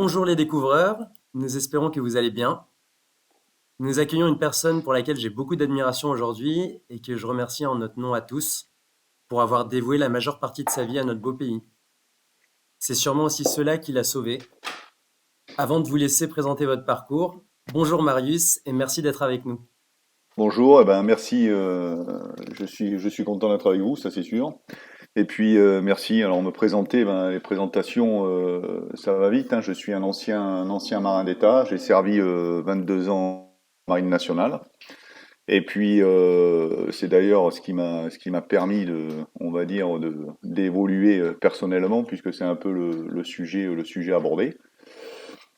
Bonjour les découvreurs, nous espérons que vous allez bien. Nous accueillons une personne pour laquelle j'ai beaucoup d'admiration aujourd'hui et que je remercie en notre nom à tous pour avoir dévoué la majeure partie de sa vie à notre beau pays. C'est sûrement aussi cela qui l'a sauvé. Avant de vous laisser présenter votre parcours, bonjour Marius et merci d'être avec nous. Bonjour, merci. Je suis content d'être avec vous, ça c'est sûr. Et puis merci. Alors me présenter, les présentations, ça va vite, hein. Je suis un ancien marin d'État. J'ai servi 22 ans en Marine nationale. Et puis c'est d'ailleurs ce qui m'a permis on va dire, d'évoluer personnellement, puisque c'est un peu le sujet abordé.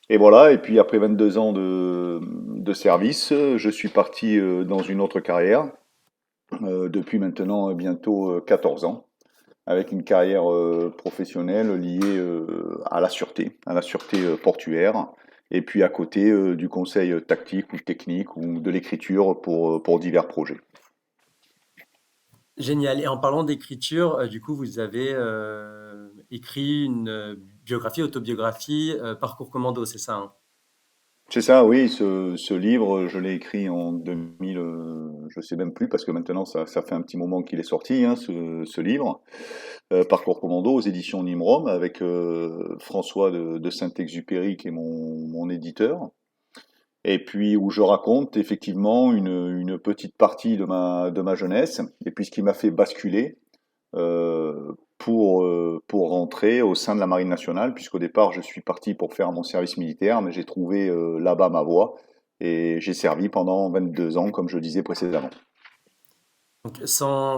Et voilà, et puis après 22 ans de service, je suis parti dans une autre carrière, depuis maintenant bientôt 14 ans, avec une carrière professionnelle liée à la sûreté portuaire, et puis à côté du conseil tactique ou technique ou de l'écriture pour divers projets. Génial. Et en parlant d'écriture, du coup, vous avez écrit une biographie, autobiographie, Parcours Commando, c'est ça, hein? C'est ça, oui, ce livre, je l'ai écrit en 2000, je sais même plus, parce que maintenant ça fait un petit moment qu'il est sorti, hein, ce livre. Parcours Commando aux éditions Nimrom, avec François de Saint-Exupéry qui est mon éditeur, et puis où je raconte effectivement une petite partie de ma jeunesse, et puis ce qui m'a fait basculer pour rentrer au sein de la Marine nationale, puisqu'au départ je suis parti pour faire mon service militaire, mais j'ai trouvé là-bas ma voie, et j'ai servi pendant 22 ans, comme je le disais précédemment. Donc, sans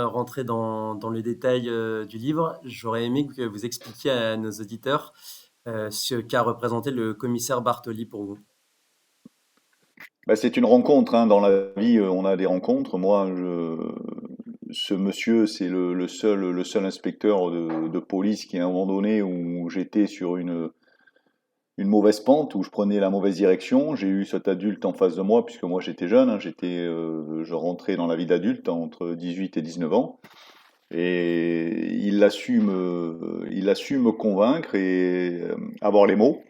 rentrer dans le détail du livre, j'aurais aimé que vous expliquiez à nos auditeurs ce qu'a représenté le commissaire Bartoli pour vous. C'est une rencontre, hein. Dans la vie, on a des rencontres. Moi, ce monsieur, c'est le seul inspecteur de police qui, à un moment donné, où j'étais sur une mauvaise pente, où je prenais la mauvaise direction, j'ai eu cet adulte en face de moi, puisque moi j'étais jeune, hein. Je rentrais dans la vie d'adulte entre 18 et 19 ans. Et il a su me convaincre et avoir les mots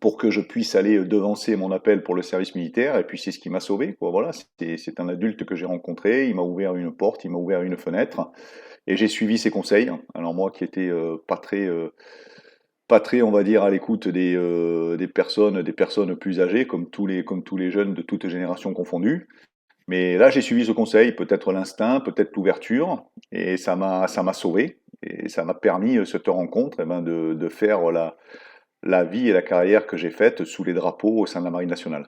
pour que je puisse aller devancer mon appel pour le service militaire. Et puis c'est ce qui m'a sauvé, quoi. Voilà, c'est un adulte que j'ai rencontré. Il m'a ouvert une porte, il m'a ouvert une fenêtre, et j'ai suivi ses conseils. Alors moi, qui étais pas très, on va dire, à l'écoute des personnes plus âgées, comme tous les jeunes de toutes générations confondues. Mais là, j'ai suivi ce conseil, peut-être l'instinct, peut-être l'ouverture, et ça m'a sauvé. Et ça m'a permis, cette rencontre, de faire la vie et la carrière que j'ai faite sous les drapeaux au sein de la Marine nationale.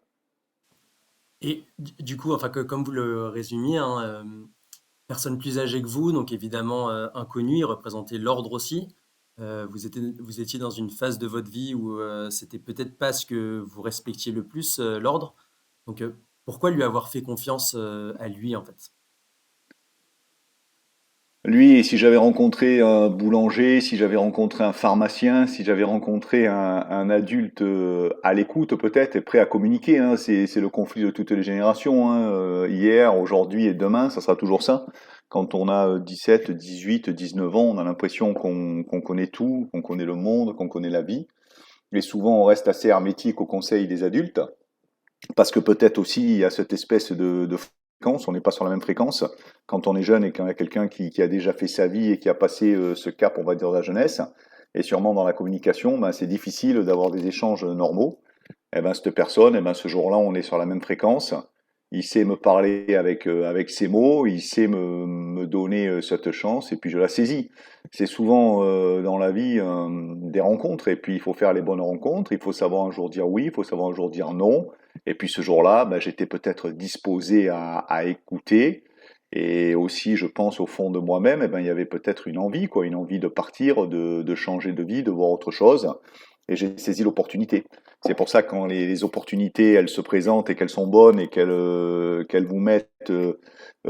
Et du coup, enfin, comme vous le résumiez, hein, personne plus âgée que vous, donc évidemment inconnu, il représentait l'ordre aussi. Vous étiez dans une phase de votre vie où c'était peut-être pas ce que vous respectiez le plus, l'ordre. Donc pourquoi lui avoir fait confiance à lui en fait? Lui, si j'avais rencontré un boulanger, si j'avais rencontré un pharmacien, si j'avais rencontré un adulte à l'écoute peut-être et prêt à communiquer, hein, c'est le conflit de toutes les générations, hein, hier, aujourd'hui et demain, ça sera toujours ça. Quand on a 17, 18, 19 ans, on a l'impression qu'on connaît tout, qu'on connaît le monde, qu'on connaît la vie. Et souvent, on reste assez hermétique au conseil des adultes, parce que peut-être aussi il y a cette espèce de fréquence, on n'est pas sur la même fréquence quand on est jeune et quand il y a quelqu'un qui a déjà fait sa vie et qui a passé ce cap, on va dire, de la jeunesse. Et sûrement dans la communication, c'est difficile d'avoir des échanges normaux. Et cette personne, ce jour-là, on est sur la même fréquence. Il sait me parler avec ses mots, il sait me donner cette chance, et puis je la saisis. C'est souvent dans la vie des rencontres, et puis il faut faire les bonnes rencontres, il faut savoir un jour dire oui, il faut savoir un jour dire non, et puis ce jour-là, j'étais peut-être disposé à écouter, et aussi, je pense, au fond de moi-même, il y avait peut-être une envie, quoi, une envie de partir, de changer de vie, de voir autre chose, et j'ai saisi l'opportunité. C'est pour ça que quand les opportunités, elles se présentent et qu'elles sont bonnes et qu'elles vous mettent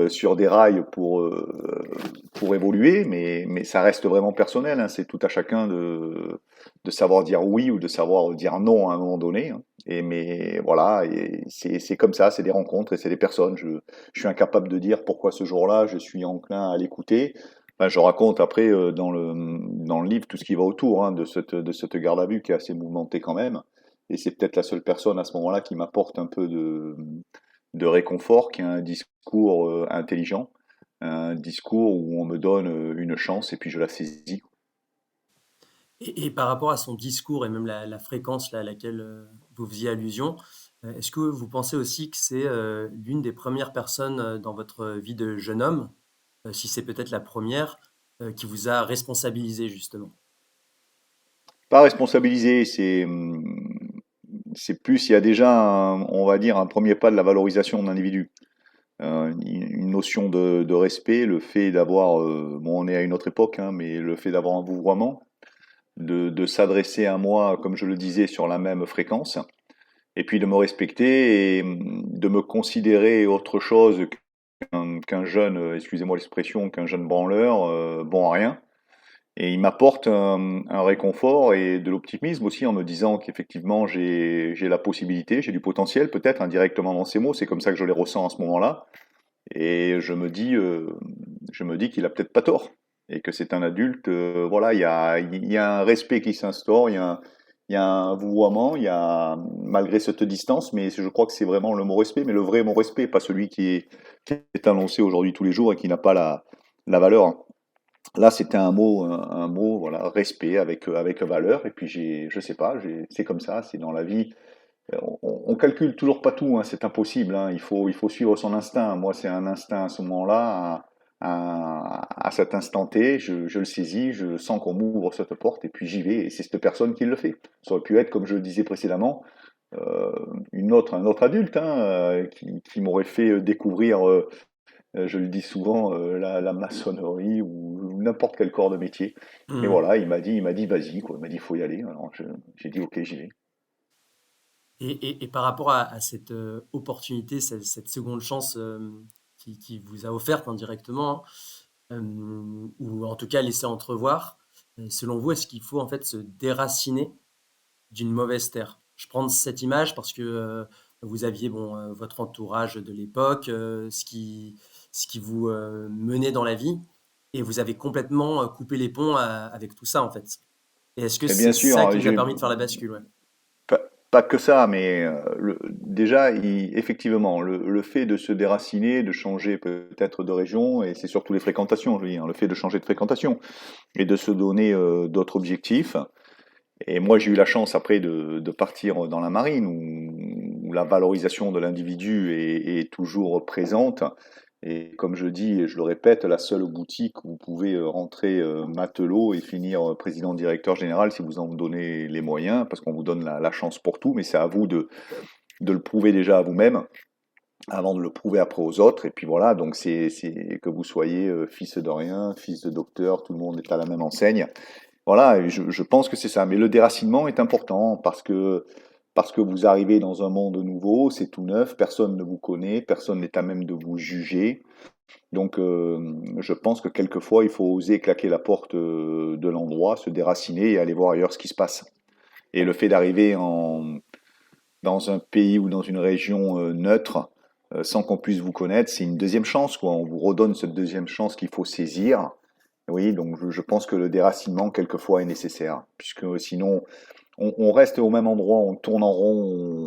sur des rails pour évoluer, mais ça reste vraiment personnel, hein. C'est tout à chacun de savoir dire oui ou de savoir dire non à un moment donné, hein. Mais voilà, et c'est comme ça, c'est des rencontres et c'est des personnes. Je suis incapable de dire pourquoi ce jour-là je suis enclin à l'écouter. Enfin, je raconte après dans le livre tout ce qui va autour hein, de cette garde à vue qui est assez mouvementée quand même. Et c'est peut-être la seule personne à ce moment-là qui m'apporte un peu de réconfort, qui a un discours intelligent, un discours où on me donne une chance et puis je la saisis. Et par rapport à son discours et même la fréquence là, à laquelle vous faisiez allusion, est-ce que vous pensez aussi que c'est l'une des premières personnes dans votre vie de jeune homme, si c'est peut-être la première, qui vous a responsabilisé justement? Pas responsabiliser, c'est plus, il y a déjà, on va dire, un premier pas de la valorisation de l'individu. Une notion de respect, le fait d'avoir, bon, on est à une autre époque, hein, mais le fait d'avoir un vouvoiement, de s'adresser à moi, comme je le disais, sur la même fréquence, et puis de me respecter et de me considérer autre chose qu'un jeune, excusez-moi l'expression, qu'un jeune branleur, bon à rien. Et il m'apporte un réconfort et de l'optimisme aussi en me disant qu'effectivement j'ai la possibilité, j'ai du potentiel peut-être indirectement dans ces mots, c'est comme ça que je les ressens à ce moment-là. Et je me dis qu'il a peut-être pas tort et que c'est un adulte. Voilà, il y a un respect qui s'instaure, il y a un vouvoiement, il y a malgré cette distance, mais je crois que c'est vraiment le mot respect, mais le vrai mot respect, pas celui qui est annoncé aujourd'hui tous les jours et qui n'a pas la valeur. Là, c'était un mot, voilà, respect avec valeur. Et puis je sais pas, c'est comme ça, c'est dans la vie. On calcule toujours pas tout, hein, c'est impossible. Hein, il faut suivre son instinct. Moi, c'est un instinct à ce moment-là, à cet instant T. Je le saisis, je sens qu'on m'ouvre cette porte et puis j'y vais. Et c'est cette personne qui le fait. Ça aurait pu être, comme je le disais précédemment, euh, un autre adulte hein, qui m'aurait fait découvrir je le dis souvent, la maçonnerie ou n'importe quel corps de métier. Et Mmh. voilà, il m'a dit vas-y, quoi. Il m'a dit il faut y aller. Alors j'ai dit ok, j'y vais. Et par rapport à cette opportunité, cette seconde chance qui vous a offerte indirectement, ou en tout cas laissé entrevoir, selon vous, est-ce qu'il faut en fait se déraciner d'une mauvaise terre? Je prends cette image parce que vous aviez bon, votre entourage de l'époque, ce qui vous menait dans la vie, et vous avez complètement coupé les ponts avec tout ça en fait. Et est-ce que Mais c'est bien ça sûr, qui vous a permis de faire la bascule? Ouais. pas que ça, mais déjà, effectivement, le fait de se déraciner, de changer peut-être de région, et c'est surtout les fréquentations, je veux dire, le fait de changer de fréquentation et de se donner d'autres objectifs. Et moi, j'ai eu la chance après de partir dans la marine où la valorisation de l'individu est toujours présente. Et comme je dis et je le répète, la seule boutique où vous pouvez rentrer matelot et finir président directeur général si vous en donnez les moyens, parce qu'on vous donne la chance pour tout, mais c'est à vous de le prouver déjà à vous-même avant de le prouver après aux autres. Et puis voilà, donc c'est que vous soyez fils de rien, fils de docteur, tout le monde est à la même enseigne. Voilà, et je pense que c'est ça. Mais le déracinement est important parce que vous arrivez dans un monde nouveau, c'est tout neuf, personne ne vous connaît, personne n'est à même de vous juger. Donc, je pense que quelquefois, il faut oser claquer la porte de l'endroit, se déraciner et aller voir ailleurs ce qui se passe. Et le fait d'arriver dans un pays ou dans une région neutre, sans qu'on puisse vous connaître, c'est une deuxième chance, quoi. On vous redonne cette deuxième chance qu'il faut saisir. Oui, donc je pense que le déracinement, quelquefois, est nécessaire, puisque sinon, on reste au même endroit, on tourne en rond,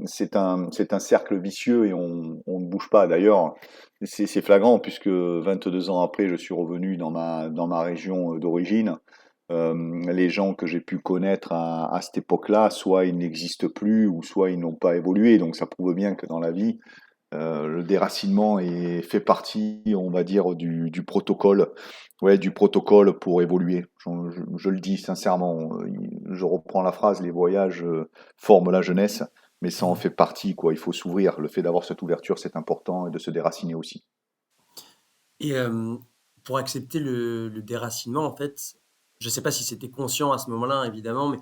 c'est un cercle vicieux et on ne bouge pas. D'ailleurs, c'est flagrant, puisque 22 ans après, je suis revenu dans ma région d'origine. Les gens que j'ai pu connaître à cette époque-là, soit ils n'existent plus, ou soit ils n'ont pas évolué. Donc ça prouve bien que dans la vie, le déracinement fait partie, on va dire, du protocole, ouais, du protocole pour évoluer. Je le dis sincèrement, je reprends la phrase, les voyages forment la jeunesse, mais ça en Mmh. fait partie, quoi. Il faut s'ouvrir. Le fait d'avoir cette ouverture, c'est important, et de se déraciner aussi. Et pour accepter le déracinement, en fait, je ne sais pas si c'était conscient à ce moment-là, évidemment, mais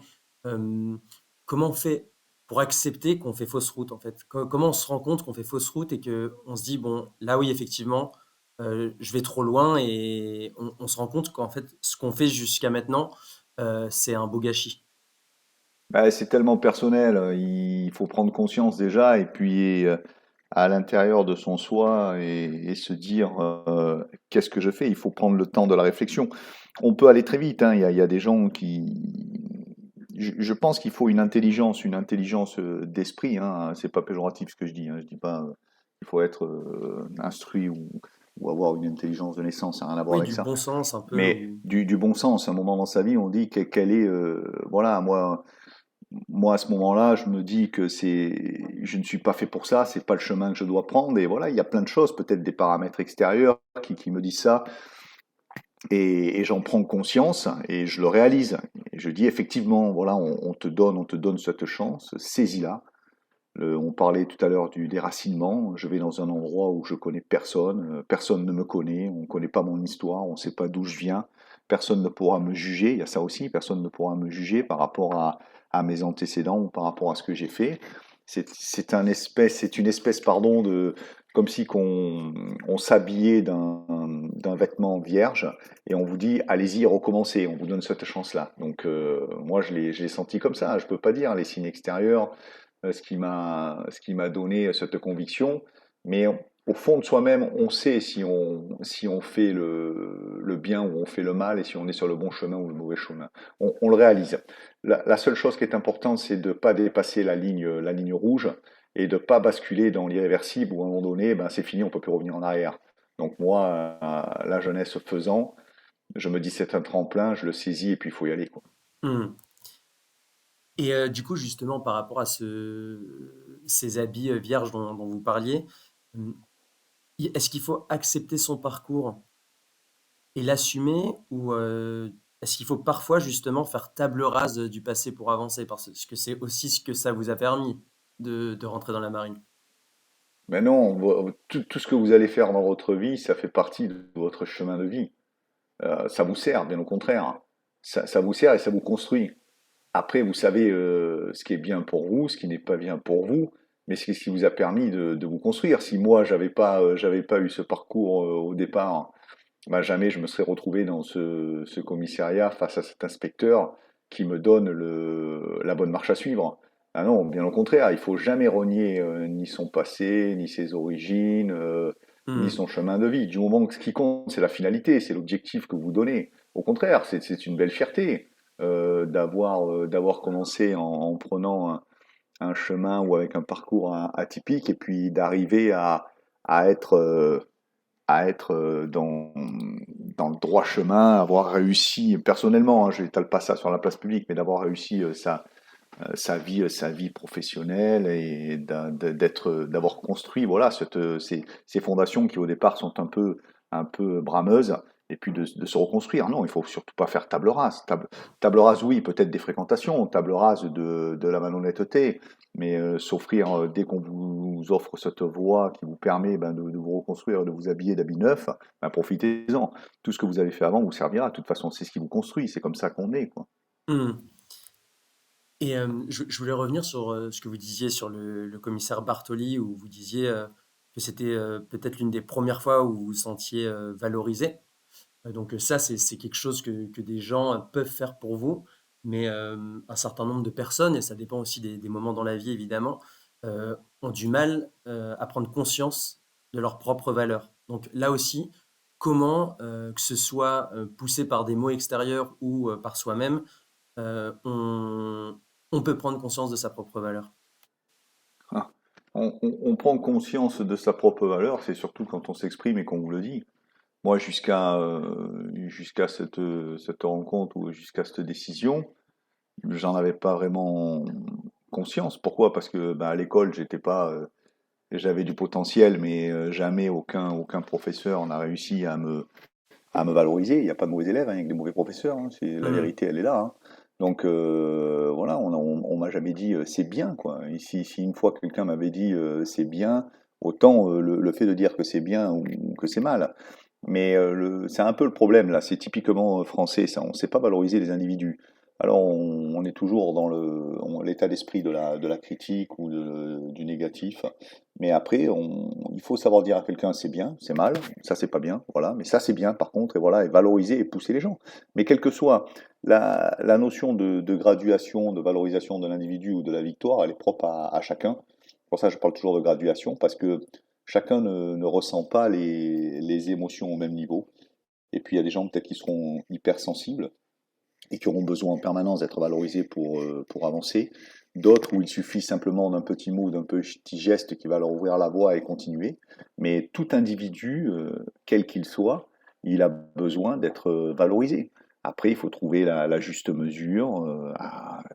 comment on fait pour accepter qu'on fait fausse route, en fait? Comment on se rend compte qu'on fait fausse route et qu'on se dit, bon, là oui, effectivement, je vais trop loin et on se rend compte qu'en fait, ce qu'on fait jusqu'à maintenant, c'est un beau gâchis. Bah, c'est tellement personnel, il faut prendre conscience déjà, et puis à l'intérieur de son soi et se dire qu'est-ce que je fais? Il faut prendre le temps de la réflexion. On peut aller très vite, hein. Il y a des gens qui. Je pense qu'il faut une intelligence d'esprit. Hein. C'est pas péjoratif ce que je dis. Hein. Je dis pas qu'il faut être instruit ou avoir une intelligence de naissance. Ça n'a rien à voir Oui, avec du ça. bon sens un peu Mais ou du bon sens. À un moment dans sa vie, on dit quelle est. Voilà, moi, à ce moment-là, je me dis que je ne suis pas fait pour ça, c'est pas le chemin que je dois prendre. Et voilà, il y a plein de choses, peut-être des paramètres extérieurs qui me disent ça. Et j'en prends conscience et je le réalise. Et je dis effectivement, voilà, on te donne cette chance, saisis-la. On parlait tout à l'heure du déracinement. Je vais dans un endroit où je connais personne, personne ne me connaît, on ne connaît pas mon histoire, on ne sait pas d'où je viens. Personne ne pourra me juger. Il y a ça aussi, personne ne pourra me juger par rapport à mes antécédents ou par rapport à ce que j'ai fait. C'est une espèce, pardon, de comme si on s'habillait d'un vêtement vierge et on vous dit allez-y, recommencez. On vous donne cette chance-là. Donc moi, je l'ai senti comme ça. Je peux pas dire les signes extérieurs ce qui m'a donné cette conviction. Mais au fond de soi-même, on sait si on fait le bien ou on fait le mal et si on est sur le bon chemin ou le mauvais chemin. On le réalise. La seule chose qui est importante, c'est de ne pas dépasser la ligne rouge et de ne pas basculer dans l'irréversible où à un moment donné, ben, c'est fini, on ne peut plus revenir en arrière. Donc moi, la jeunesse faisant, je me dis c'est un tremplin, je le saisis et puis il faut y aller, quoi. mmh. Et du coup, justement, par rapport à ces habits vierges dont vous parliez, mmh, est-ce qu'il faut accepter son parcours et l'assumer ou est-ce qu'il faut parfois justement faire table rase du passé pour avancer? Parce que c'est aussi ce que ça vous a permis de rentrer dans la marine. Mais non, tout ce que vous allez faire dans votre vie, ça fait partie de votre chemin de vie. Ça vous sert, bien au contraire. Ça vous sert et ça vous construit. Après, vous savez ce qui est bien pour vous, ce qui n'est pas bien pour vous, mais c'est ce qui vous a permis de vous construire. Si moi, j'avais pas eu ce parcours au départ, bah, jamais je me serais retrouvé dans ce commissariat face à cet inspecteur qui me donne la bonne marche à suivre. Ah non, bien au contraire, il faut jamais renier ni son passé, ni ses origines, ni Mmh. son chemin de vie. Du moment que ce qui compte, c'est la finalité, c'est l'objectif que vous donnez. Au contraire, c'est une belle fierté d'avoir commencé en prenant un chemin ou avec un parcours atypique et puis d'arriver à être dans le droit chemin, avoir réussi personnellement, hein, je n'étale pas ça sur la place publique, mais d'avoir réussi sa vie professionnelle et d'avoir construit voilà, ces fondations qui au départ sont un peu brameuses, et puis de se reconstruire. Non, il faut surtout pas faire table rase. Table rase, oui, peut-être des fréquentations, table rase de la malhonnêteté, mais s'offrir, dès qu'on vous offre cette voie qui vous permet ben, de vous reconstruire, de vous habiller d'habits neufs, ben, profitez-en. Tout ce que vous avez fait avant vous servira. De toute façon, c'est ce qui vous construit, c'est comme ça qu'on est, quoi. Mmh. Et je voulais revenir sur ce que vous disiez sur le commissaire Bartoli, où vous disiez que c'était peut-être l'une des premières fois où vous vous sentiez valorisé. Donc ça, c'est quelque chose que des gens peuvent faire pour vous, mais un certain nombre de personnes, et ça dépend aussi des moments dans la vie évidemment, ont du mal à prendre conscience de leurs propres valeurs. Donc là aussi, comment, que ce soit poussé par des mots extérieurs ou par soi-même, euh, on, on peut prendre conscience de sa propre valeur. Ah. On prend conscience de sa propre valeur, c'est surtout quand on s'exprime et qu'on vous le dit. Moi, jusqu'à cette rencontre ou jusqu'à cette décision, j'en avais pas vraiment conscience. Pourquoi? Parce que ben, à l'école, j'avais du potentiel, mais jamais aucun professeur n'a réussi à me valoriser. Il n'y a pas de mauvais élèves, hein, il y a que des mauvais professeurs. Hein. La Hmm. vérité, elle est là. Hein. Donc voilà, on m'a jamais dit c'est bien, quoi. Et si une fois quelqu'un m'avait dit c'est bien, autant le fait de dire que c'est bien ou que c'est mal. Mais c'est un peu le problème là, c'est typiquement français ça, on ne sait pas valoriser les individus. Alors on est toujours dans l'état d'esprit de la critique ou du négatif, mais après il faut savoir dire à quelqu'un c'est bien, c'est mal, ça c'est pas bien, voilà, mais ça c'est bien par contre, et voilà, et valoriser et pousser les gens. Mais quelle que soit la notion de graduation, de valorisation de l'individu ou de la victoire, elle est propre à chacun. Pour ça, je parle toujours de graduation, parce que chacun ne ressent pas les émotions au même niveau. Et puis il y a des gens peut-être qui seront hypersensibles et qui auront besoin en permanence d'être valorisés pour avancer. D'autres où il suffit simplement d'un petit mot, d'un petit geste qui va leur ouvrir la voie et continuer. Mais tout individu, quel qu'il soit, il a besoin d'être valorisé. Après, il faut trouver la juste mesure.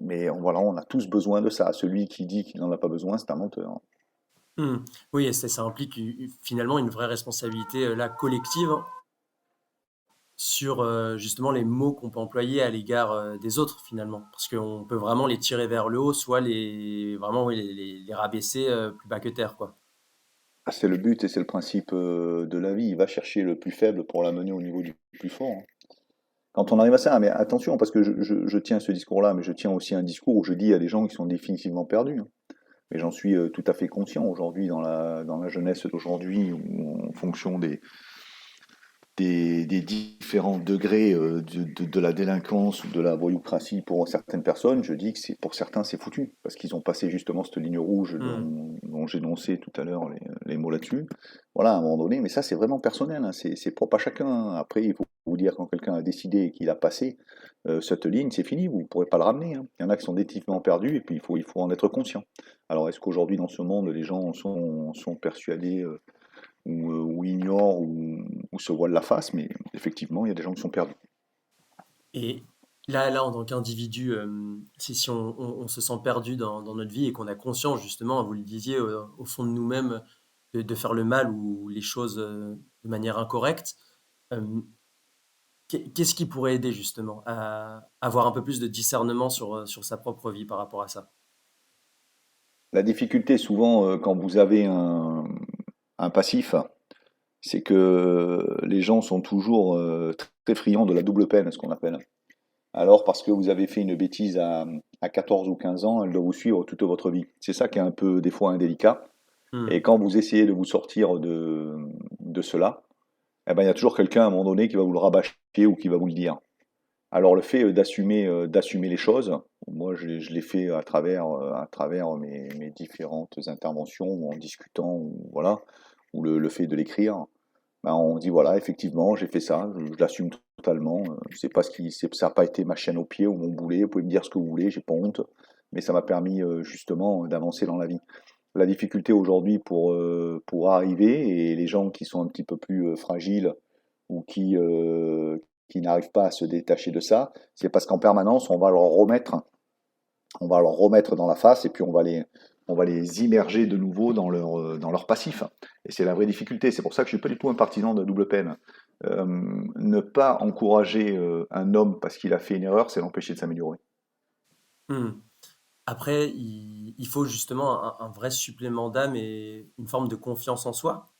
Mais voilà, on a tous besoin de ça. Celui qui dit qu'il n'en a pas besoin, c'est un menteur. Mmh. Oui, et ça implique finalement une vraie responsabilité là, collective sur justement les mots qu'on peut employer à l'égard des autres finalement. Parce qu'on peut vraiment les tirer vers le haut, soit vraiment oui, les rabaisser plus bas que terre, quoi. Ah, c'est le but et c'est le principe de la vie. Il va chercher le plus faible pour l'amener au niveau du plus fort, hein. Quand on arrive à ça, mais attention, parce que je tiens ce discours-là, mais je tiens aussi un discours où je dis à des gens qui sont définitivement perdus, hein. Mais j'en suis tout à fait conscient aujourd'hui dans la jeunesse d'aujourd'hui, où en fonction des différents degrés de la délinquance ou de la voyoucratie pour certaines personnes, je dis que pour certains c'est foutu, parce qu'ils ont passé justement cette ligne rouge Mmh. dont j'énonçais tout à l'heure les mots là-dessus. Voilà, à un moment donné, mais ça c'est vraiment personnel, hein, c'est propre à chacun, hein. Après, il faut vous dire quand quelqu'un a décidé et qu'il a passé cette ligne, c'est fini, vous ne pourrez pas le ramener, hein. Il y en a qui sont définitivement perdus et puis il faut en être conscient. Alors est-ce qu'aujourd'hui dans ce monde, les gens sont persuadés ou ignorent ou se voilent la face, mais effectivement, il y a des gens qui sont perdus. Et là, en tant qu'individu, si on se sent perdu dans notre vie et qu'on a conscience, justement, vous le disiez, au fond de nous-mêmes, de faire le mal ou les choses de manière incorrecte, euh, qu'est-ce qui pourrait aider, justement, à avoir un peu plus de discernement sur sa propre vie par rapport à ça? La difficulté, souvent, quand vous avez un passif, c'est que les gens sont toujours très friands de la double peine, ce qu'on appelle. Alors, parce que vous avez fait une bêtise à 14 ou 15 ans, elle doit vous suivre toute votre vie. C'est ça qui est un peu, des fois, indélicat. Et Hmm. quand vous essayez de vous sortir de cela, eh ben, il y a toujours quelqu'un à un moment donné qui va vous le rabâcher ou qui va vous le dire. Alors le fait d'assumer les choses, moi je l'ai fait à travers mes différentes interventions ou en discutant ou voilà, ou le fait de l'écrire, ben, on dit voilà effectivement j'ai fait ça, je l'assume totalement, c'est pas ça n'a pas été ma chaîne au pied ou mon boulet, vous pouvez me dire ce que vous voulez, j'ai pas honte, mais ça m'a permis justement d'avancer dans la vie. La difficulté aujourd'hui pour arriver et les gens qui sont un petit peu plus fragiles ou qui n'arrivent pas à se détacher de ça, c'est parce qu'en permanence, on va leur remettre dans la face et puis on va les immerger de nouveau dans leur passif. Et c'est la vraie difficulté. C'est pour ça que je ne suis pas du tout un partisan de double peine. Ne pas encourager un homme parce qu'il a fait une erreur, c'est l'empêcher de s'améliorer. Hmm. Après, il faut justement un vrai supplément d'âme et une forme de confiance en soi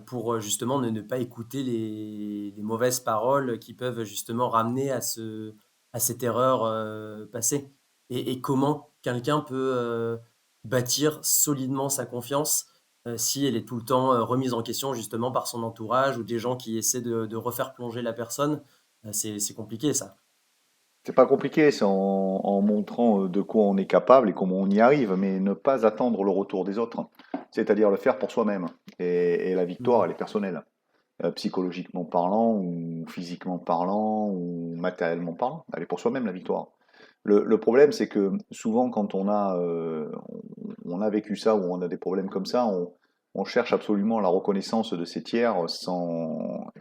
pour justement ne pas écouter les mauvaises paroles qui peuvent justement ramener à cette erreur passée. Et comment quelqu'un peut bâtir solidement sa confiance si elle est tout le temps remise en question justement par son entourage ou des gens qui essaient de refaire plonger la personne. C'est compliqué ça. C'est pas compliqué, c'est en montrant de quoi on est capable et comment on y arrive, mais ne pas attendre le retour des autres, c'est-à-dire le faire pour soi-même. Et la victoire, Mm. elle est personnelle, psychologiquement parlant, ou physiquement parlant, ou matériellement parlant. Elle est pour soi-même la victoire. Le problème, c'est que souvent, quand on a vécu ça ou on a des problèmes comme ça, on cherche absolument la reconnaissance de ces tiers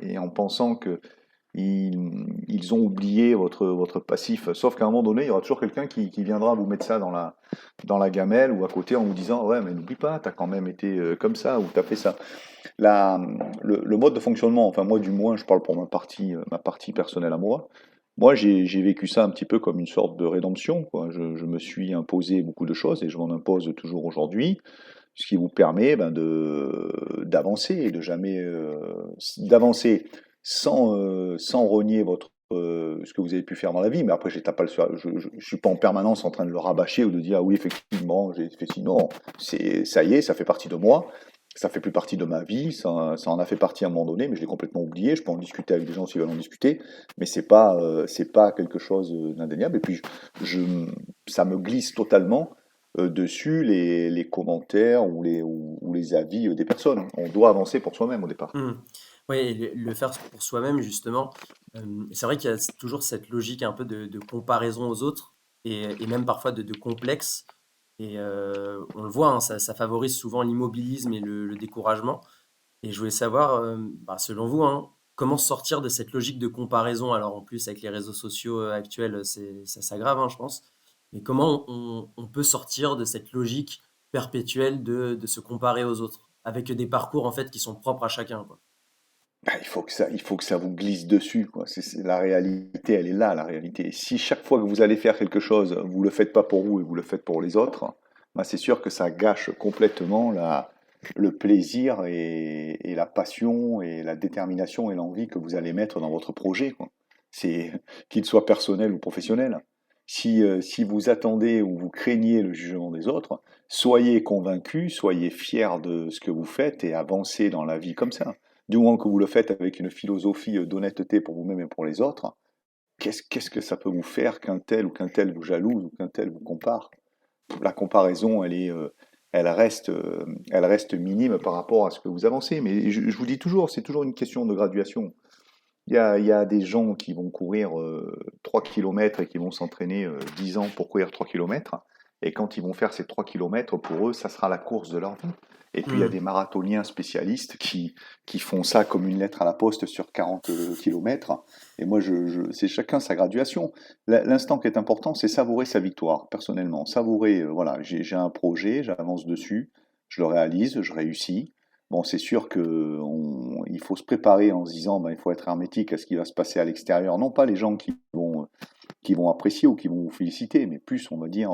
et en pensant que ils ont oublié votre passif. Sauf qu'à un moment donné, il y aura toujours quelqu'un qui viendra vous mettre ça dans la gamelle ou à côté en vous disant ouais, mais n'oublie pas, t'as quand même été comme ça ou t'as fait ça. La, le mode de fonctionnement, enfin moi du moins, je parle pour ma partie personnelle à moi. Moi, j'ai vécu ça un petit peu comme une sorte de rédemption, quoi. Je me suis imposé beaucoup de choses et je m'en impose toujours aujourd'hui, ce qui vous permet ben, d'avancer et de jamais d'avancer sans renier ce que vous avez pu faire dans la vie. Mais après, je suis pas en permanence en train de le rabâcher ou de dire ah oui effectivement j'ai fait ci. Non, ça y est, ça fait partie de moi. Ça fait plus partie de ma vie, ça en a fait partie à un moment donné, mais je l'ai complètement oublié. Je peux en discuter avec des gens s'ils veulent en discuter, mais c'est pas quelque chose d'indéniable. Et puis ça me glisse totalement dessus les commentaires ou les avis des personnes. On doit avancer pour soi-même au départ. Mmh. Oui, et le faire pour soi-même justement, c'est vrai qu'il y a toujours cette logique un peu de comparaison aux autres et même parfois de complexe et on le voit, hein, ça favorise souvent l'immobilisme et le découragement et je voulais savoir, bah, selon vous, hein, comment sortir de cette logique de comparaison? Alors en plus avec les réseaux sociaux, actuels, ça s'aggrave, hein, je pense. Mais comment on peut sortir de cette logique perpétuelle de se comparer aux autres? Avec des parcours en fait qui sont propres à chacun, quoi. Bah, il faut que ça vous glisse dessus, quoi. La réalité, elle est là, la réalité. Si chaque fois que vous allez faire quelque chose, vous le faites pas pour vous et vous le faites pour les autres, bah, c'est sûr que ça gâche complètement le plaisir et la passion et la détermination et l'envie que vous allez mettre dans votre projet, quoi. C'est qu'il soit personnel ou professionnel. Si vous attendez ou vous craignez le jugement des autres, soyez convaincus, soyez fiers de ce que vous faites et avancez dans la vie comme ça. Du moment que vous le faites avec une philosophie d'honnêteté pour vous-même et pour les autres, qu'est-ce que ça peut vous faire qu'un tel vous jalouse ou qu'un tel vous compare? La comparaison, elle reste minime par rapport à ce que vous avancez. Mais je vous dis toujours, c'est toujours une question de graduation. Il y a des gens qui vont courir 3 km et qui vont s'entraîner 10 ans pour courir 3 kilomètres. Et quand ils vont faire ces 3 kilomètres, pour eux, ça sera la course de leur vie. Et puis il y a Mmh. des marathoniens spécialistes qui font ça comme une lettre à la poste sur 40 kilomètres. Et moi, c'est chacun sa graduation. L'instant qui est important, c'est savourer sa victoire, personnellement. Savourer, voilà, j'ai un projet, j'avance dessus, je le réalise, je réussis. Bon, c'est sûr que il faut se préparer en se disant, ben, il faut être hermétique à ce qui va se passer à l'extérieur. Non pas les gens qui vont apprécier ou qui vont vous féliciter, mais plus, on va dire,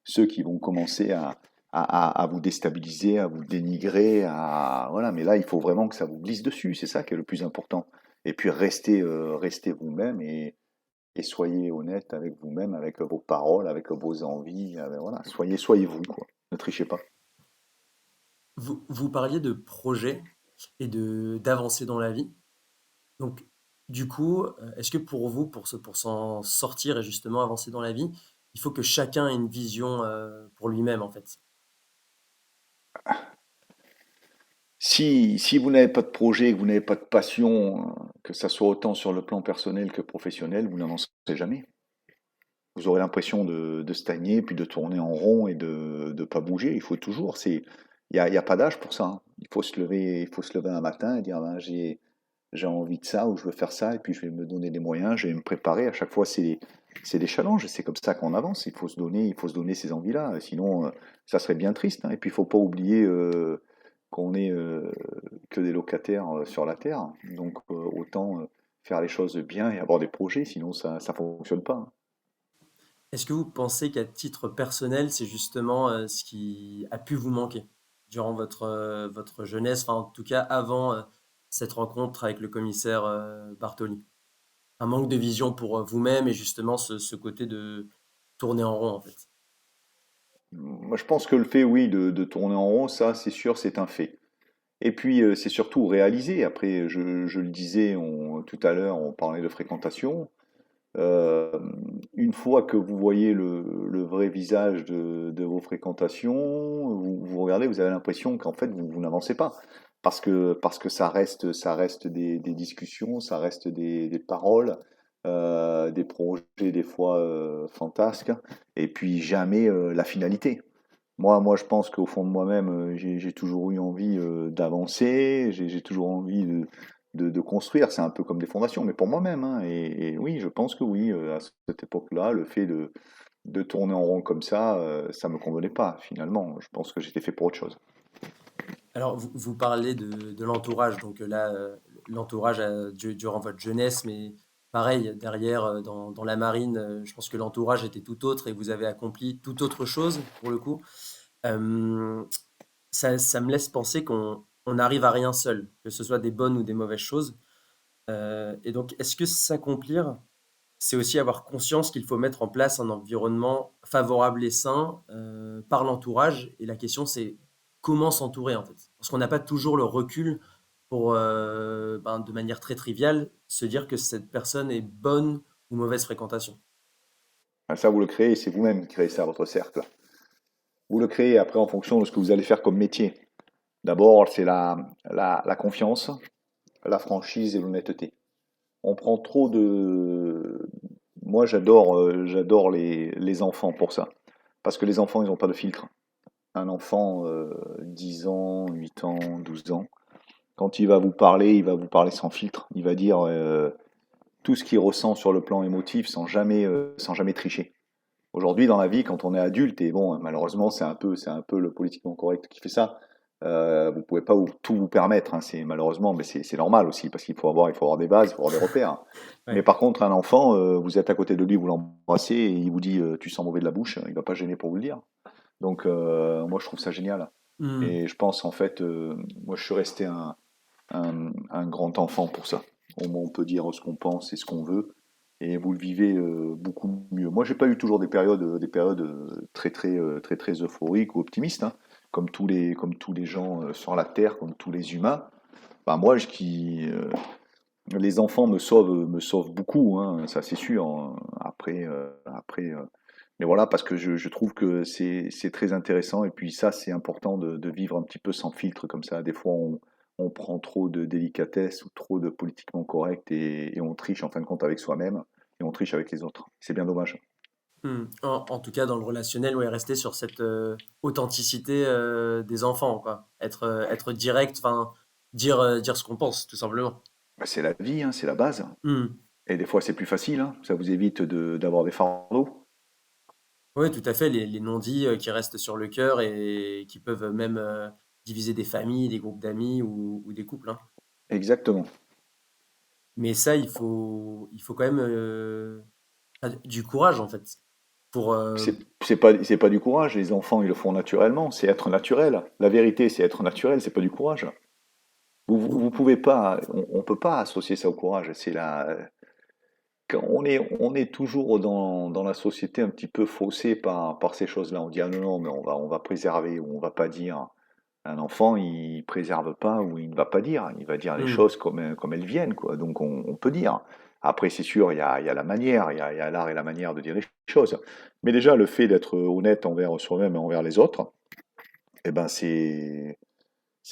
ceux qui vont commencer à vous déstabiliser, à vous dénigrer, voilà. Mais là, il faut vraiment que ça vous glisse dessus. C'est ça qui est le plus important. Et puis, restez vous-même et soyez honnête avec vous-même, avec vos paroles, avec vos envies. Voilà. Soyez vous, quoi. Ne trichez pas. Vous parliez de projet et d'avancer dans la vie. Donc, du coup, est-ce que pour vous, pour s'en sortir et justement avancer dans la vie, il faut que chacun ait une vision pour lui-même, en fait? Si vous n'avez pas de projet, que vous n'avez pas de passion, que ça soit autant sur le plan personnel que professionnel, vous n'avancerez jamais. Vous aurez l'impression de stagner, puis de tourner en rond et de ne pas bouger. Il faut toujours, il y a pas d'âge pour ça, hein. Il faut se lever un matin et dire, ben, j'ai envie de ça ou je veux faire ça et puis je vais me donner des moyens, je vais me préparer. À chaque fois, c'est des challenges. C'est comme ça qu'on avance. Il faut se donner ces envies-là. Sinon, ça serait bien triste, hein. Et puis, il faut pas oublier qu'on est que des locataires sur la terre. Donc, autant faire les choses bien et avoir des projets. Sinon, ça fonctionne pas, hein. Est-ce que vous pensez qu'à titre personnel, c'est justement ce qui a pu vous manquer durant votre jeunesse, enfin en tout cas avant cette rencontre avec le commissaire Bartoli? Un manque de vision pour vous-même et justement ce côté de tourner en rond en fait. Moi, je pense que le fait, oui, de tourner en rond, ça, c'est sûr, c'est un fait. Et puis, c'est surtout réaliser. Après, je le disais tout à l'heure, on parlait de fréquentation. Euh, une fois que vous voyez le vrai visage de vos fréquentations, vous regardez, vous avez l'impression qu'en fait, vous n'avancez pas. Parce que ça reste des discussions, ça reste des paroles, des projets des fois fantasques, et puis jamais la finalité. Moi, je pense qu'au fond de moi-même, j'ai toujours eu envie d'avancer, j'ai toujours envie de construire. C'est un peu comme des fondations, mais pour moi-même, hein. Et oui, je pense que oui, à cette époque-là, le fait de tourner en rond comme ça me convenait pas, finalement. Je pense que j'étais fait pour autre chose. Alors vous parlez de l'entourage, donc là l'entourage durant votre jeunesse, mais pareil derrière dans la marine, je pense que l'entourage était tout autre et vous avez accompli tout autre chose pour le coup. Euh, ça me laisse penser qu'on n'arrive à rien seul, que ce soit des bonnes ou des mauvaises choses. Et donc, est-ce que s'accomplir, c'est aussi avoir conscience qu'il faut mettre en place un environnement favorable et sain par l'entourage? Et la question, c'est comment s'entourer en fait? Parce qu'on n'a pas toujours le recul pour, de manière très triviale, se dire que cette personne est bonne ou mauvaise fréquentation. Ah, ça, vous le créez, c'est vous-même qui créez ça, votre cercle. Vous le créez après en fonction de ce que vous allez faire comme métier. D'abord, c'est la confiance, la franchise et l'honnêteté. On prend trop de... Moi, j'adore les enfants pour ça. Parce que les enfants, ils n'ont pas de filtre. Un enfant, 10 ans, 8 ans, 12 ans, quand il va vous parler sans filtre. Il va dire tout ce qu'il ressent sur le plan émotif sans jamais tricher. Aujourd'hui, dans la vie, quand on est adulte, et bon, malheureusement, c'est un peu le politiquement correct qui fait ça. Vous pouvez pas tout vous permettre, hein, c'est malheureusement, mais c'est normal aussi parce il faut avoir des bases, il faut avoir des repères. Mais Ouais. par contre, un enfant, vous êtes à côté de lui, vous l'embrassez et il vous dit, tu sens mauvais de la bouche, il va pas gêner pour vous le dire. Donc, moi, je trouve ça génial. Hmm. Et je pense en fait, moi, je suis resté un grand enfant pour ça. Au moins, on peut dire ce qu'on pense et ce qu'on veut, et vous le vivez beaucoup mieux. Moi, j'ai pas eu toujours des périodes très euphoriques ou optimistes, hein, comme tous les gens sur la terre, comme tous les humains. Bah, moi, les enfants me sauvent beaucoup, hein, ça c'est sûr, hein. Mais voilà, parce que je trouve que c'est très intéressant. Et puis ça, c'est important de vivre un petit peu sans filtre comme ça. Des fois, on prend trop de délicatesse ou trop de politiquement correct et on triche en fin de compte avec soi-même et on triche avec les autres. C'est bien dommage. Hmm. En tout cas, dans le relationnel, ouais, rester sur cette authenticité des enfants, quoi. Être direct, enfin, dire ce qu'on pense, tout simplement. Bah, c'est la vie, hein, c'est la base. Hmm. Et des fois, c'est plus facile, hein. Ça vous évite d'avoir des fardeaux. Oui, tout à fait, les non-dits qui restent sur le cœur et qui peuvent même diviser des familles, des groupes d'amis ou des couples, hein. Exactement. Mais ça, il faut quand même du courage, en fait, pour... C'est pas du courage. Les enfants, ils le font naturellement. C'est être naturel. La vérité, c'est être naturel. C'est pas du courage. Vous vous- pouvez pas, on peut pas associer ça au courage. Quand on est toujours dans la société un petit peu faussé par ces choses-là. On dit, ah non, non, mais on va préserver ou on va pas dire. Un enfant, il préserve pas ou il ne va pas dire. Il va dire les hmm. choses comme elles viennent, quoi. Donc on peut dire. Après, c'est sûr, il y a la manière, il y a l'art et la manière de dire les choses. Mais déjà, le fait d'être honnête envers soi-même et envers les autres, eh ben c'est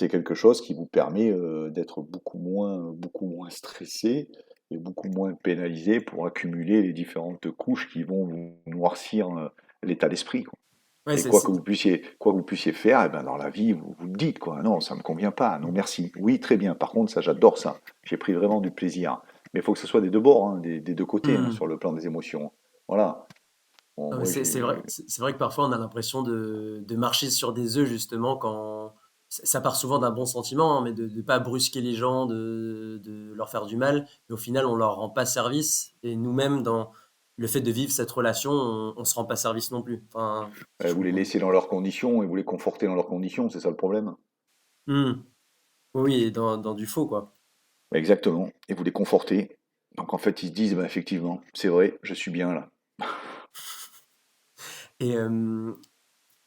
quelque chose qui vous permet d'être beaucoup moins stressé et beaucoup moins pénalisé pour accumuler les différentes couches qui vont vous noircir l'état d'esprit, quoi. Ouais, Et quoi que vous puissiez faire, eh ben dans la vie, vous le dites, quoi. Non, ça me convient pas. Non, merci. Oui, très bien. Par contre, ça, j'adore ça. J'ai pris vraiment du plaisir. Mais il faut que ce soit des deux bords, hein, des deux côtés, hein, Hmm. sur le plan des émotions. Voilà. Bon, Non, mais moi, c'est vrai, c'est vrai que parfois on a l'impression de marcher sur des œufs justement quand ça part souvent d'un bon sentiment, hein, mais de ne pas brusquer les gens, de leur faire du mal, mais au final on leur rend pas service et nous-mêmes dans le fait de vivre cette relation, on se rend pas service non plus. Enfin, si je vous les comprends. laissez dans leurs conditions et vous les confortez dans leurs conditions, c'est ça le problème. Hmm. Oui, et dans du faux quoi. Exactement. Et vous les confortez. Donc en fait, ils se disent, bah, effectivement, c'est vrai, je suis bien là. Et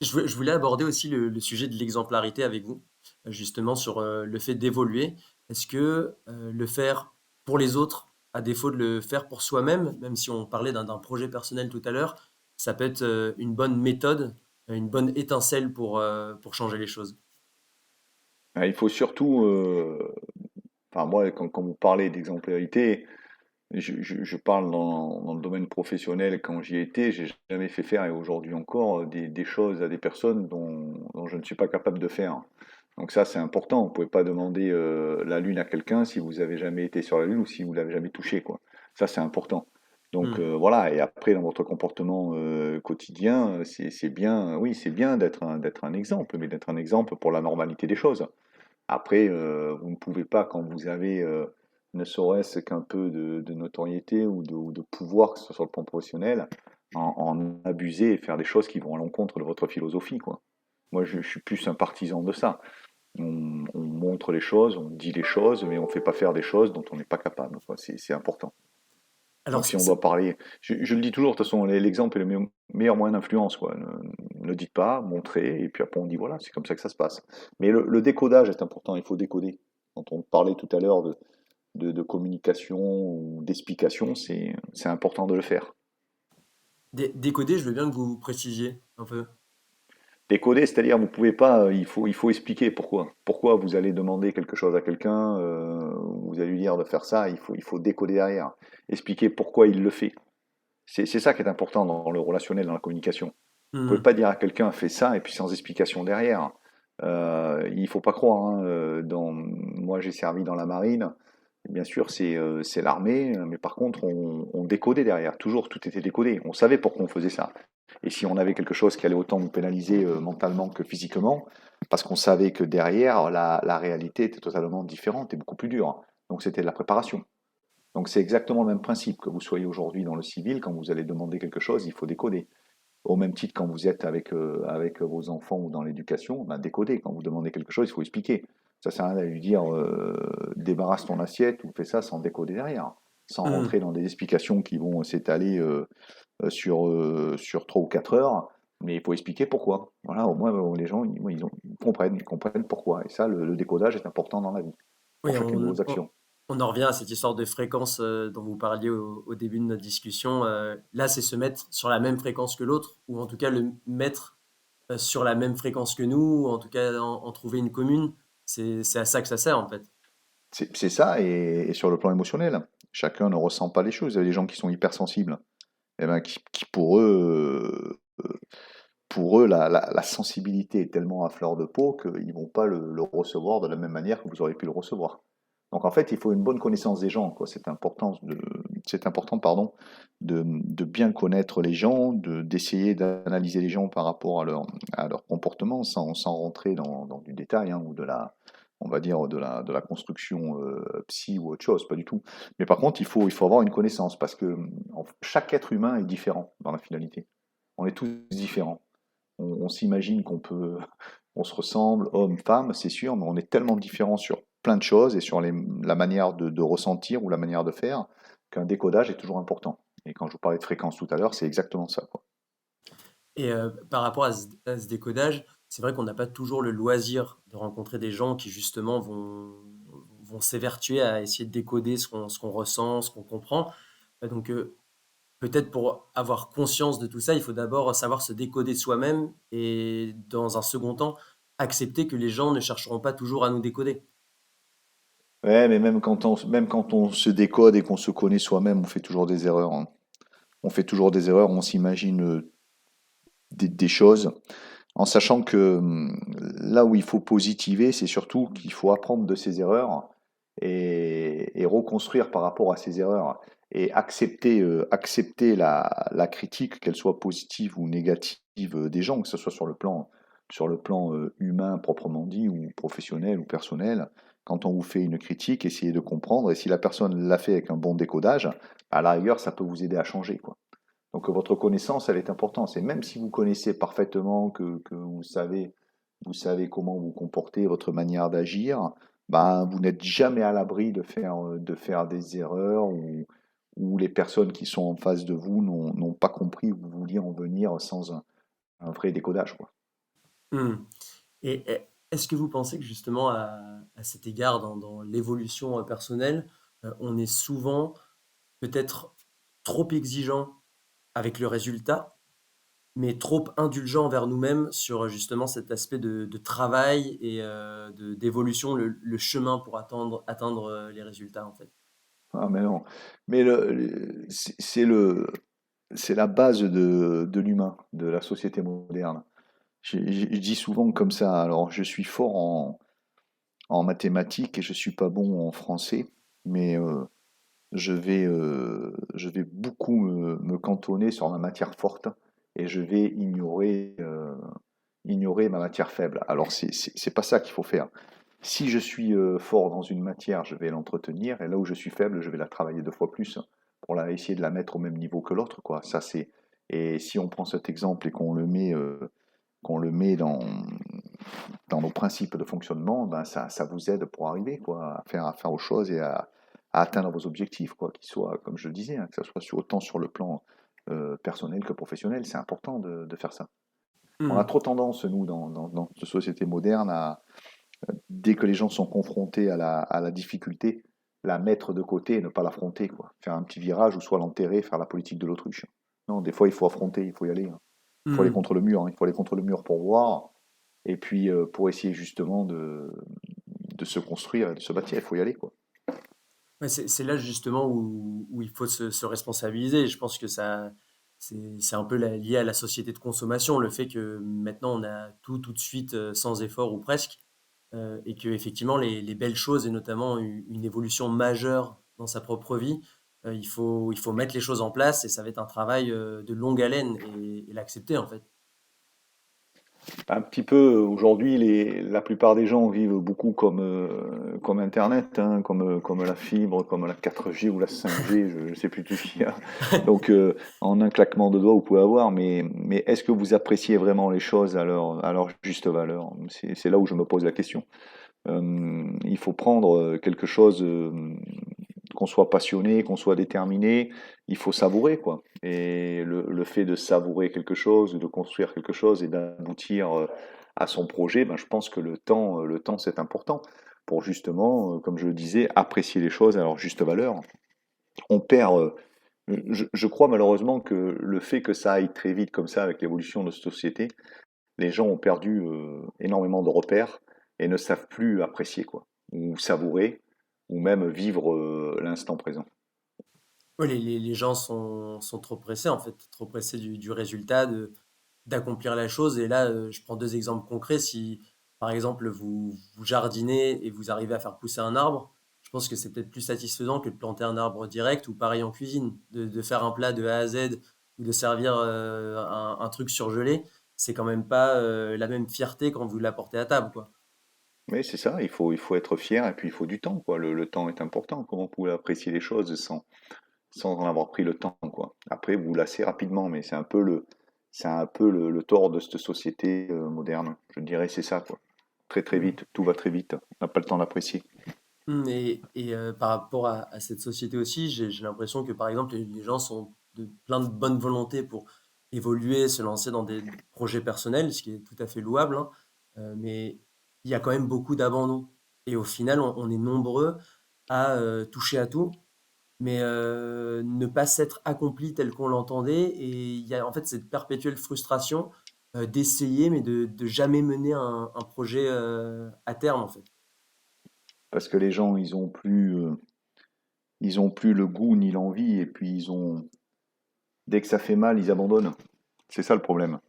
je voulais aborder aussi le sujet de l'exemplarité avec vous, justement sur le fait d'évoluer. Est-ce que le faire pour les autres, à défaut de le faire pour soi-même, même si on parlait d'un projet personnel tout à l'heure, ça peut être une bonne méthode, une bonne étincelle pour changer les choses? Il faut surtout, enfin moi, quand vous parlez d'exemplarité, je parle dans le domaine professionnel, quand j'y étais, j'ai jamais fait faire, et aujourd'hui encore, des choses à des personnes dont je ne suis pas capable de faire. Donc ça, c'est important. Vous pouvez pas demander la Lune à quelqu'un si vous avez jamais été sur la Lune ou si vous l'avez jamais touché, quoi. Ça, c'est important. Donc Hmm. voilà, et après, dans votre comportement quotidien, c'est bien, oui, c'est bien d'être un exemple, mais d'être un exemple pour la normalité des choses. Après, vous ne pouvez pas, quand vous avez ne serait-ce qu'un peu de notoriété ou de pouvoir, que ce soit sur le plan professionnel, en abuser et faire des choses qui vont à l'encontre de votre philosophie, quoi. Moi, je suis plus un partisan de ça. On montre les choses, on dit les choses, mais on ne fait pas faire des choses dont on n'est pas capable, quoi. C'est important. Alors, Donc si on doit parler, je le dis toujours, de toute façon, l'exemple est le meilleur moyen d'influence, quoi. Ne dites pas, montrez, et puis après on dit voilà, c'est comme ça que ça se passe. Mais le décodage est important, il faut décoder. Quand on parlait tout à l'heure de communication ou d'explication, c'est important de le faire. décoder, je veux bien que vous précisiez un peu. Décoder, c'est-à-dire vous pouvez pas, il faut expliquer pourquoi. Pourquoi vous allez demander quelque chose à quelqu'un, vous allez lui dire de faire ça, il faut décoder derrière. Expliquer pourquoi il le fait. C'est ça qui est important dans le relationnel, dans la communication. Vous pouvez Hmm. pas dire à quelqu'un fais ça et puis sans explication derrière. Il faut pas croire, hein, moi j'ai servi dans la marine. Bien sûr, c'est l'armée, mais par contre, on décodait derrière. Toujours, tout était décodé. On savait pourquoi on faisait ça. Et si on avait quelque chose qui allait autant nous pénaliser mentalement que physiquement, parce qu'on savait que derrière, la réalité était totalement différente et beaucoup plus dure. Donc c'était de la préparation. Donc c'est exactement le même principe que vous soyez aujourd'hui dans le civil, quand vous allez demander quelque chose, il faut décoder. Au même titre quand vous êtes avec vos enfants ou dans l'éducation, ben décoder. Quand vous demandez quelque chose, il faut expliquer. Ça sert à rien d'aller lui dire débarrasse ton assiette ou fais ça sans décoder derrière, sans Hmm. rentrer dans des explications qui vont s'étaler sur 3 ou 4 heures. Mais il faut expliquer pourquoi. Voilà, au moins les gens ils comprennent pourquoi. Et ça, le décodage est important dans la vie, pour Oui, chacune de vos actions. on en revient à cette histoire de fréquence dont vous parliez au début de notre discussion. Là, c'est se mettre sur la même fréquence que l'autre, ou en tout cas le mettre sur la même fréquence que nous, ou en tout cas en trouver une commune. C'est à ça que ça sert, en fait. C'est ça, et sur le plan émotionnel, chacun ne ressent pas les choses. Il y a des gens qui sont hypersensibles, eh ben, qui pour eux la sensibilité est tellement à fleur de peau qu'ils ne vont pas le recevoir de la même manière que vous auriez pu le recevoir. Donc en fait, il faut une bonne connaissance des gens, quoi. C'est important, pardon, de bien connaître les gens, d'essayer d'analyser les gens par rapport à leur comportement, sans rentrer dans du détail, hein, ou on va dire, de la construction psy ou autre chose, pas du tout. Mais par contre, il faut avoir une connaissance, parce que chaque être humain est différent dans la finalité. On est tous différents. On s'imagine on se ressemble, homme, femme, c'est sûr, mais on est tellement différents sur plein de choses et sur la manière de ressentir ou la manière de faire, qu'un décodage est toujours important. Et quand je vous parlais de fréquence tout à l'heure, c'est exactement ça, quoi. Et par rapport à ce décodage, c'est vrai qu'on n'a pas toujours le loisir de rencontrer des gens qui justement vont s'évertuer à essayer de décoder ce qu'on ressent, ce qu'on comprend. Donc peut-être pour avoir conscience de tout ça, il faut d'abord savoir se décoder soi-même et dans un second temps, accepter que les gens ne chercheront pas toujours à nous décoder. Ouais, mais même quand on se décode et qu'on se connaît soi-même, on fait toujours des erreurs, hein. On fait toujours des erreurs, on s'imagine des choses, en sachant que là où il faut positiver, c'est surtout qu'il faut apprendre de ses erreurs et reconstruire par rapport à ces erreurs, et accepter la critique, qu'elle soit positive ou négative, des gens, que ce soit sur le plan humain proprement dit, ou professionnel ou personnel. Quand on vous fait une critique, essayez de comprendre, et si la personne l'a fait avec un bon décodage, à la rigueur, ça peut vous aider à changer, quoi. Donc votre connaissance, elle est importante. Et même si vous connaissez parfaitement, que vous savez comment vous comporter, votre manière d'agir, ben, vous n'êtes jamais à l'abri de faire des erreurs, où les personnes qui sont en face de vous n'ont pas compris où vous vouliez en venir, sans un vrai décodage, quoi. Hmm. Est-ce que vous pensez que justement à cet égard, dans l'évolution personnelle, on est souvent peut-être trop exigeant avec le résultat, mais trop indulgent envers nous-mêmes sur justement cet aspect de travail et d'évolution, le chemin pour atteindre les résultats en fait. Ah, mais non. Mais c'est la base de l'humain, de la société moderne. Je dis souvent comme ça, alors je suis fort en mathématiques et je suis pas bon en français, mais je vais beaucoup me cantonner sur ma matière forte, et je vais ignorer ma matière faible. Alors c'est pas ça qu'il faut faire. Si je suis fort dans une matière, je vais l'entretenir, et là où je suis faible, je vais la travailler 2 fois plus pour essayer de la mettre au même niveau que l'autre, quoi. Ça c'est Et si on prend cet exemple et qu'on le met dans nos principes de fonctionnement, ben ça vous aide pour arriver, quoi, à faire aux choses et à atteindre vos objectifs, quoi, qu'ils soient, comme je le disais, hein, que ce soit autant sur le plan personnel que professionnel. C'est important de faire ça. On a Hmm. trop tendance, nous, dans cette société moderne, dès que les gens sont confrontés à la difficulté, la mettre de côté et ne pas l'affronter, quoi. Faire un petit virage, ou soit l'enterrer, faire la politique de l'autruche. Non, des fois, il faut affronter, il faut y aller, hein. Il faut aller Hmm. contre le mur, hein. Il faut aller contre le mur pour voir, et puis pour essayer justement de se construire, et de se bâtir, il faut y aller, quoi. Ouais, c'est là justement où il faut se responsabiliser. Je pense que ça, c'est un peu lié à la société de consommation, le fait que maintenant on a tout de suite sans effort ou presque, et que effectivement les belles choses et notamment une évolution majeure dans sa propre vie, il faut mettre les choses en place et ça va être un travail de longue haleine et l'accepter en fait. Un petit peu, aujourd'hui, la plupart des gens vivent beaucoup comme Internet, hein, comme la fibre, comme la 4G ou la 5G, je ne sais plus tout ce qu'il y a. Donc, en un claquement de doigts, vous pouvez avoir, mais est-ce que vous appréciez vraiment les choses à leur juste valeur? C'est là où je me pose la question. Il faut prendre quelque chose, qu'on soit passionné, qu'on soit déterminé, il faut savourer, quoi. Et le fait de savourer quelque chose, de construire quelque chose et d'aboutir à son projet, ben, je pense que le temps c'est important pour justement, comme je le disais, apprécier les choses à leur juste valeur. On perd, je crois malheureusement que le fait que ça aille très vite comme ça avec l'évolution de notre société, les gens ont perdu énormément de repères et ne savent plus apprécier, quoi, ou savourer, ou même vivre l'instant présent. Ouais, les gens sont trop pressés en fait, trop pressés du résultat, d'accomplir la chose. Et là, je prends deux exemples concrets. Si, par exemple, vous jardinez et vous arrivez à faire pousser un arbre, je pense que c'est peut-être plus satisfaisant que de planter un arbre direct ou pareil en cuisine, de faire un plat de A à Z ou de servir un truc surgelé. C'est quand même pas la même fierté quand vous l'apportez à table, quoi. Oui, c'est ça, il faut être fier et puis il faut du temps, quoi. Le temps est important. Comment vous pouvez apprécier les choses sans en avoir pris le temps, quoi. Après, vous vous lassez rapidement, mais c'est un peu le tort de cette société moderne. Je dirais c'est ça, quoi. Très très Mm. vite, tout va très vite. On n'a pas le temps d'apprécier. Par rapport à cette société aussi, j'ai l'impression que par exemple les gens sont de plein de bonne volonté pour évoluer, se lancer dans des projets personnels, ce qui est tout à fait louable, hein. Mais il y a quand même beaucoup d'abandon. Et au final, on est nombreux à toucher à tout, mais ne pas s'être accompli tel qu'on l'entendait. Et il y a en fait cette perpétuelle frustration d'essayer, mais de jamais mener un projet à terme en fait. Parce que les gens, ils ont plus le goût ni l'envie, et puis dès que ça fait mal, ils abandonnent. C'est ça le problème.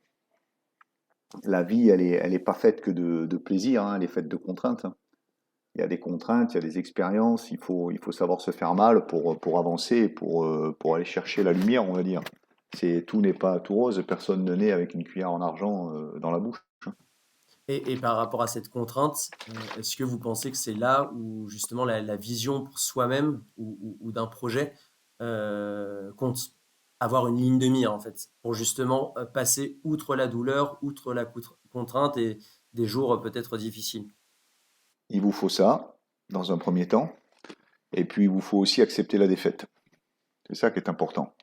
La vie, elle est pas faite que de plaisir, hein, elle est faite de contraintes, hein. Il y a des contraintes, il y a des expériences, il faut savoir se faire mal pour avancer, pour aller chercher la lumière, on va dire. Tout n'est pas tout rose, personne ne naît avec une cuillère en argent dans la bouche. Et par rapport à cette contrainte, est-ce que vous pensez que c'est là où justement la vision pour soi-même ou d'un projet compte avoir une ligne de mire en fait, pour justement passer outre la douleur, outre la contrainte et des jours peut-être difficiles? Il vous faut ça, dans un premier temps, et puis il vous faut aussi accepter la défaite. C'est ça qui est important.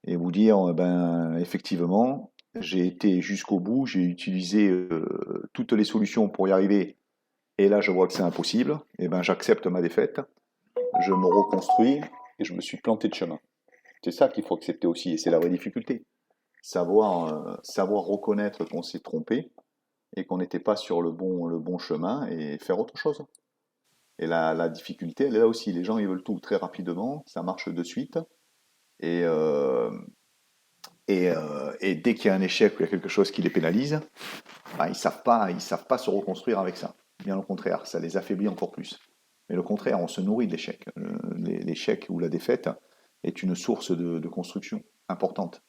Et vous dire, ben, effectivement, j'ai été jusqu'au bout, j'ai utilisé toutes les solutions pour y arriver, et là je vois que c'est impossible, et ben j'accepte ma défaite, je me reconstruis, et je me suis planté de chemin. C'est ça qu'il faut accepter aussi, et c'est la vraie difficulté. Savoir reconnaître qu'on s'est trompé, et qu'on n'était pas sur le bon chemin, et faire autre chose. Et la difficulté, elle est là aussi. Les gens, ils veulent tout très rapidement, ça marche de suite, et, et dès qu'il y a un échec ou il y a quelque chose qui les pénalise, bah, ils savent pas se reconstruire avec ça. Bien au contraire, ça les affaiblit encore plus. Mais le contraire, on se nourrit de l'échec. L'échec ou la défaite est une source de construction importante.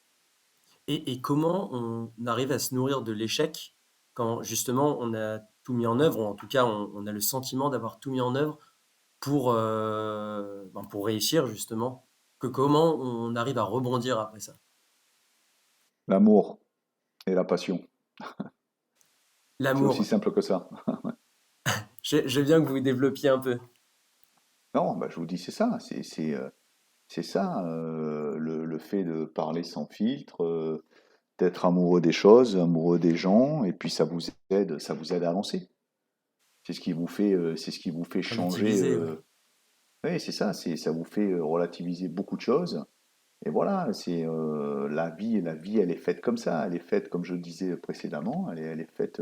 Et comment on arrive à se nourrir de l'échec quand justement on a tout mis en œuvre, ou en tout cas on a le sentiment d'avoir tout mis en œuvre pour réussir justement, que comment on arrive à rebondir après ça? L'amour et la passion. C'est aussi L'amour. simple que ça. Je veux bien que vous développiez un peu. Non, bah, je vous dis, c'est ça. C'est ça, le fait de parler sans filtre, d'être amoureux des choses, amoureux des gens, et puis ça vous aide à avancer. C'est ce qui vous fait changer. Relativiser, ouais. Oui, c'est ça, ça vous fait relativiser beaucoup de choses, Et voilà, la vie, elle est faite comme ça. Elle est faite, comme je le disais précédemment, elle est faite.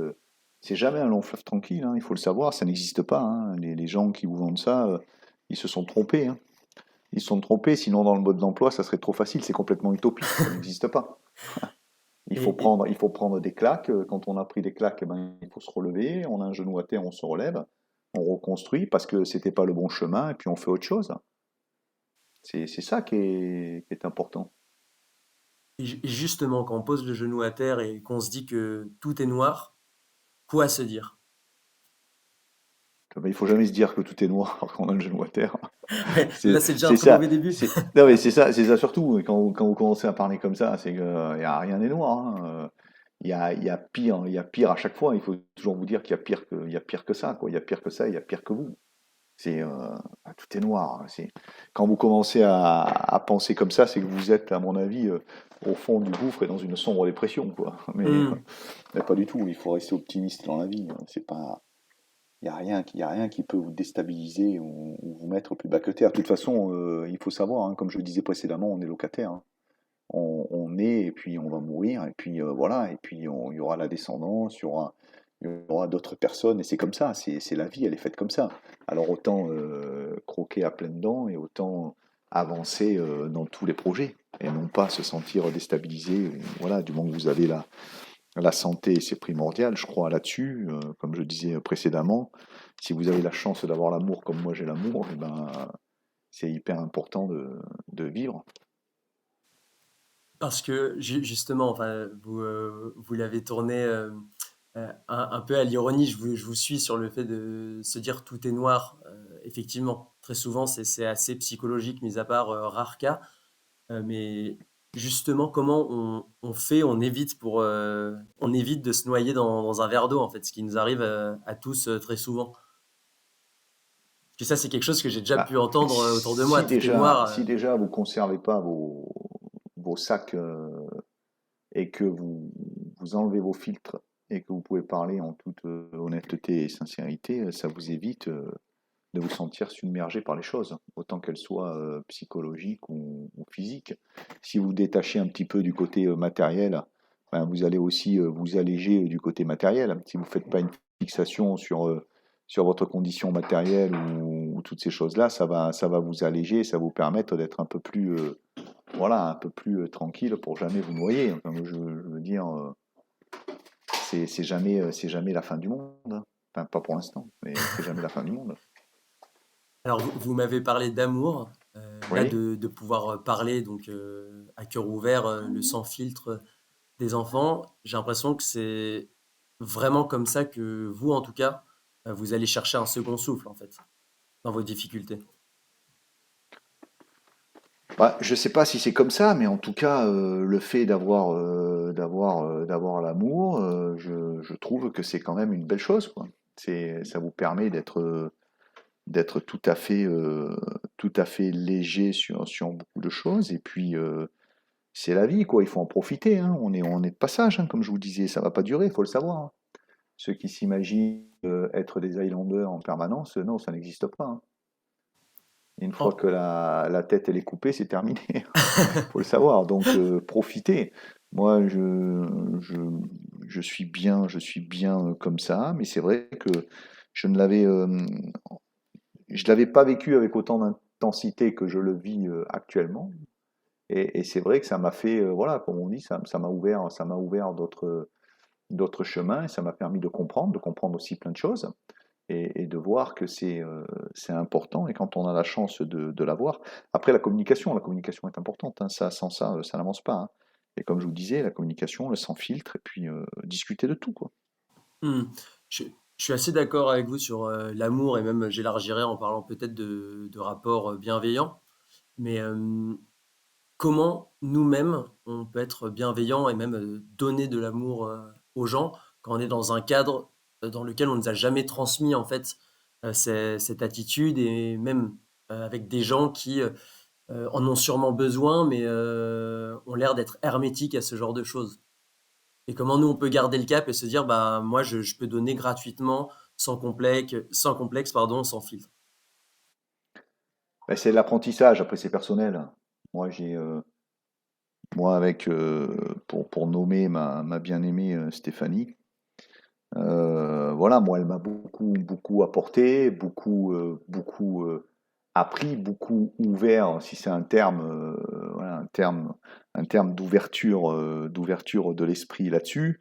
C'est jamais un long fleuve tranquille, hein, il faut le savoir, ça n'existe pas, hein. Les gens qui vous vendent ça, ils se sont trompés, hein. Ils se sont trompés, sinon dans le mode d'emploi, ça serait trop facile, c'est complètement utopique, ça n'existe pas. Il faut Et, prendre, il faut prendre des claques. Quand on a pris des claques, eh ben, il faut se relever. On a un genou à terre, on se relève, on reconstruit parce que c'était pas le bon chemin, et puis on fait autre chose. C'est ça qui est important. et justement, quand on pose le genou à terre et qu'on se dit que tout est noir, quoi se dire? Ben, il faut jamais se dire que tout est noir quand on a le genou à terre. Là, C'est c'est déjà un c'est très ça. mauvais début. Non, mais c'est ça surtout. Quand vous commencez à parler comme ça, c'est que rien n'est noir, hein. Il y a pire, il y a pire à chaque fois. Il faut toujours vous dire qu'il y a pire que ça, quoi. Il y a pire que ça, il y a pire que vous. Tout est noir, hein. Quand vous commencez à penser comme ça, c'est que vous êtes, à mon avis, au fond du gouffre et dans une sombre dépression, quoi. Hmm. Mais pas du tout. Il faut rester optimiste dans la vie, hein. C'est pas, il y a rien qui peut vous déstabiliser ou vous mettre plus bas que terre. De toute façon, il faut savoir, hein, comme je le disais précédemment, on est locataire, hein. On est et puis on va mourir et puis voilà et puis il y aura la descendance, il y aura d'autres personnes et c'est comme ça, c'est la vie, elle est faite comme ça. Alors autant croquer à pleines dents et autant avancer dans tous les projets et non pas se sentir déstabilisé. Voilà, du moment que vous avez la santé, c'est primordial, je crois là-dessus. Comme je disais précédemment, si vous avez la chance d'avoir l'amour comme moi j'ai l'amour, eh ben, c'est hyper important de vivre. Parce que justement, enfin, vous l'avez tourné un peu à l'ironie. Je vous suis sur le fait de se dire tout est noir. Effectivement, très souvent, c'est assez psychologique, mis à part rares cas. Mais justement, comment on fait, on évite de se noyer dans un verre d'eau, en fait, ce qui nous arrive à tous très souvent. Parce que ça, c'est quelque chose que j'ai déjà pu Bah, entendre autour de moi. si Tout est déjà, noir. si déjà vous conservez pas vos sacs et que vous enlevez vos filtres et que vous pouvez parler en toute honnêteté et sincérité, ça vous évite de vous sentir submergé par les choses, autant qu'elles soient psychologiques ou physiques. Si vous détachez un petit peu du côté matériel, ben, vous allez aussi vous alléger du côté matériel. Si vous ne faites pas une fixation sur votre condition matérielle ou toutes ces choses-là, ça va vous alléger, ça va vous permettre d'être un peu plus, voilà, un peu plus tranquille pour jamais vous noyer. Enfin, je veux dire, c'est jamais la fin du monde, hein. Enfin, pas pour l'instant, mais c'est jamais la fin du monde. Alors, vous m'avez parlé d'amour, là, Oui. de pouvoir parler donc à cœur ouvert, le sans filtre des enfants. J'ai l'impression que c'est vraiment comme ça que vous, en tout cas, vous allez chercher un second souffle, en fait, dans vos difficultés. Bah, je sais pas si c'est comme ça, mais en tout cas, le fait d'avoir l'amour, je trouve que c'est quand même une belle chose, quoi. Ça vous permet d'être tout à fait léger sur beaucoup de choses. Et puis, c'est la vie, quoi. Il faut en profiter, hein. On est de passage, hein, comme je vous disais. Ça va pas durer, il faut le savoir, hein. Ceux qui s'imaginent être des Highlanders en permanence, non, ça n'existe pas, hein. Une fois En- que la tête elle est coupée, c'est terminé. Faut le savoir. Donc profitez. Moi, je suis bien comme ça, mais c'est vrai que je ne l'avais, je l'avais pas vécu avec autant d'intensité que je le vis actuellement. Et c'est vrai que ça m'a fait, voilà, comme on dit, ça m'a ouvert d'autres chemins et ça m'a permis de comprendre aussi plein de choses et de voir que c'est important. Et quand on a la chance de l'avoir, après la communication est importante, hein. Ça, sans ça, ça n'avance pas, hein. Et comme je vous disais, la communication, le sans filtre, et puis discuter de tout, quoi. Hmm. Je, je suis assez d'accord avec vous sur l'amour et même j'élargirais en parlant peut-être de rapports bienveillants. Mais comment nous-mêmes on peut être bienveillant et même donner de l'amour aux gens quand on est dans un cadre dans lequel on ne nous a jamais transmis en fait cette attitude et même avec des gens qui en ont sûrement besoin mais ont l'air d'être hermétiques à ce genre de choses. Et comment nous on peut garder le cap et se dire bah moi je peux donner gratuitement sans complexe pardon, sans filtre. Ben, c'est de l'apprentissage, après c'est personnel. Moi, moi, pour nommer ma bien-aimée Stéphanie, voilà, moi, elle m'a beaucoup, beaucoup apporté, beaucoup appris, beaucoup ouvert, si c'est un terme, voilà, un terme d'ouverture de l'esprit là-dessus,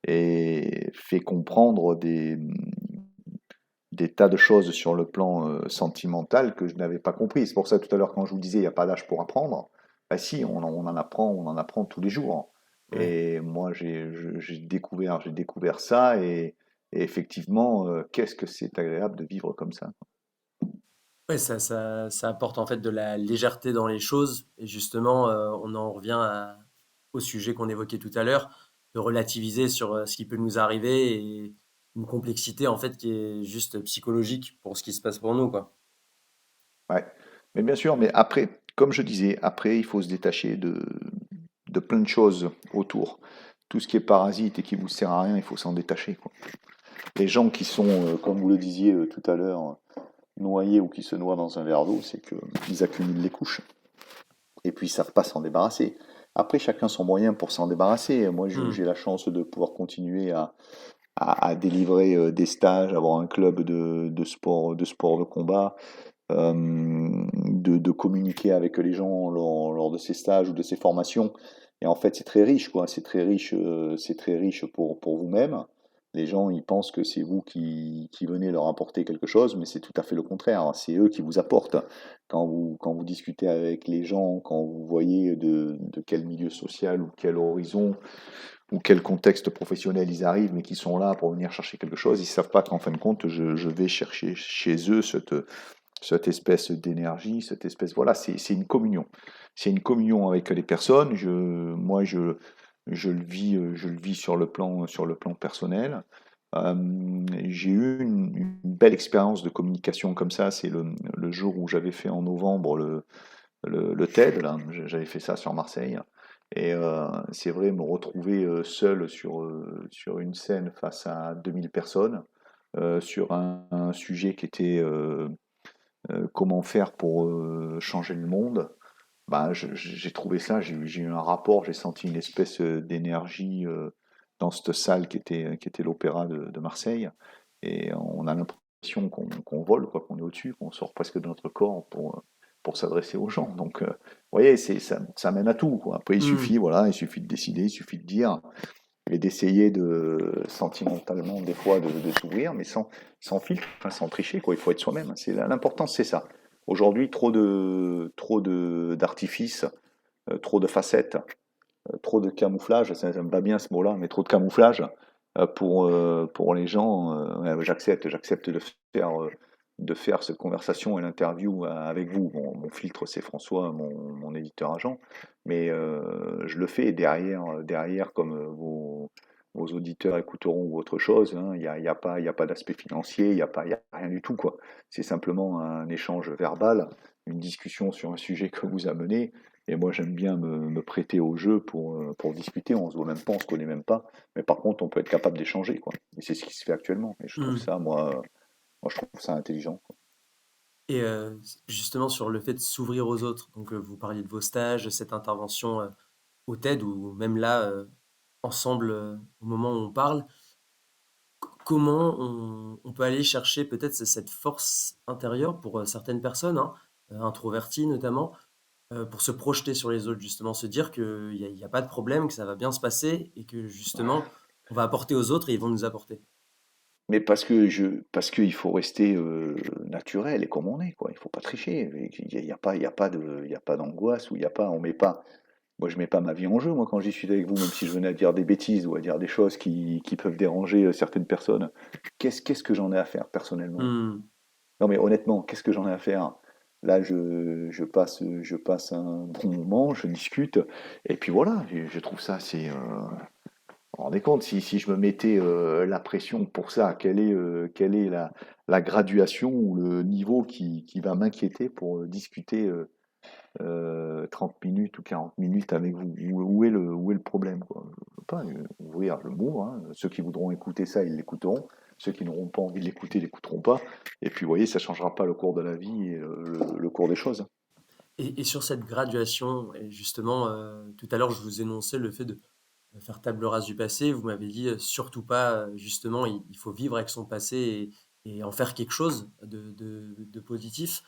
et fait comprendre des tas de choses sur le plan sentimental que je n'avais pas compris. C'est pour ça tout à l'heure quand je vous disais il n'y a pas d'âge pour apprendre, bah si, on en apprend tous les jours. Ouais. Et moi j'ai découvert ça et effectivement, qu'est-ce que c'est agréable de vivre comme ça. Ouais, ça apporte en fait de la légèreté dans les choses et justement, on en revient au sujet qu'on évoquait tout à l'heure, de relativiser sur, ce qui peut nous arriver et une complexité en fait qui est juste psychologique pour ce qui se passe pour nous, quoi. Ouais. Mais bien sûr, mais après, comme je disais, après il faut se détacher de plein de choses autour. Tout ce qui est parasite et qui vous sert à rien, il faut s'en détacher, quoi. Les gens qui sont, comme vous le disiez tout à l'heure, noyés ou qui se noient dans un verre d'eau, c'est qu'ils accumulent les couches. Et puis ils savent pas s'en débarrasser. Après, chacun son moyen pour s'en débarrasser. Moi, Mmh. j'ai la chance de pouvoir continuer à délivrer des stages, avoir un club de sport de combat, de communiquer avec les gens lors de ces stages ou de ces formations. Et en fait, c'est très riche, quoi. C'est très riche pour vous-même. Les gens, ils pensent que c'est vous qui venez leur apporter quelque chose, mais c'est tout à fait le contraire. C'est eux qui vous apportent. Quand vous discutez avec les gens, quand vous voyez de quel milieu social ou quel horizon ou quel contexte professionnel ils arrivent, mais qui sont là pour venir chercher quelque chose, ils ne savent pas qu'en fin de compte, je vais chercher chez eux cette espèce d'énergie, cette espèce, voilà, c'est une communion. C'est une communion avec les personnes. Moi, je le vis sur le plan personnel. J'ai eu une belle expérience de communication comme ça. C'est le jour où j'avais fait en novembre le TED, là, j'avais fait ça sur Marseille. Et c'est vrai, me retrouver seul sur une scène face à 2000 personnes, sur un sujet qui était comment faire pour changer le monde, bah, j'ai trouvé ça, j'ai eu un rapport, j'ai senti une espèce d'énergie dans cette salle qui était l'Opéra de Marseille. Et on a l'impression qu'on vole, quoi, qu'on est au-dessus, qu'on sort presque de notre corps pour s'adresser aux gens. Donc, vous voyez, ça mène à tout, quoi. Après, Mmh. voilà, il suffit de décider, il suffit de dire et d'essayer sentimentalement, des fois, de s'ouvrir, mais sans filtre, enfin, sans tricher, quoi. Il faut être soi-même. L'important, c'est ça. Aujourd'hui, d'artifices, trop de facettes, trop de camouflage, ça me va bien ce mot-là, mais trop de camouflage pour les gens. Ouais, j'accepte de faire cette conversation et l'interview avec vous. Mon filtre, c'est François, mon éditeur agent, mais je le fais derrière comme vos auditeurs écouteront ou autre chose. Hein, il y a pas d'aspect financier, il y a rien du tout, quoi. C'est simplement un échange verbal, une discussion sur un sujet que vous amenez. Et moi, j'aime bien me prêter au jeu pour discuter. On se voit même pas, on se connaît même pas. Mais par contre, on peut être capable d'échanger, quoi. Et c'est ce qui se fait actuellement. Et je trouve Mmh. ça, moi, je trouve ça intelligent, quoi. Et justement sur le fait de s'ouvrir aux autres, donc vous parliez de vos stages, de cette intervention, au TED ou même là, ensemble, au moment où on parle. Comment on peut aller chercher peut-être cette force intérieure pour, certaines personnes, hein, introverties notamment, pour se projeter sur les autres justement, se dire qu'il y a pas de problème, que ça va bien se passer et que justement on va apporter aux autres et ils vont nous apporter? Mais parce qu'il faut rester naturel et comme on est, quoi. Il faut pas tricher. Il y a pas d'angoisse ou il y a pas, on met pas. Moi, je mets pas ma vie en jeu, moi, quand je discute avec vous, même si je venais à dire des bêtises ou à dire des choses qui peuvent déranger certaines personnes. Qu'est-ce que j'en ai à faire personnellement? Mmh. Non, mais honnêtement, qu'est-ce que j'en ai à faire? Là, je passe un bon moment, je discute, et puis voilà, je trouve ça assez. Vous vous rendez compte, si je me mettais la pression pour ça, quelle est la graduation ou le niveau qui va m'inquiéter pour discuter 30 minutes ou 40 minutes avec vous? Où est le problème, quoi? Je peux pas ouvrir le mot, hein. Ceux qui voudront écouter ça, ils l'écouteront. Ceux qui n'auront pas envie de l'écouter, l'écouteront pas. Et puis, vous voyez, ça changera pas le cours de la vie et le cours des choses. Et sur cette graduation, et justement, tout à l'heure, je vous énonçais le fait de faire table rase du passé. Vous m'avez dit surtout pas, justement, il faut vivre avec son passé et en faire quelque chose de positif.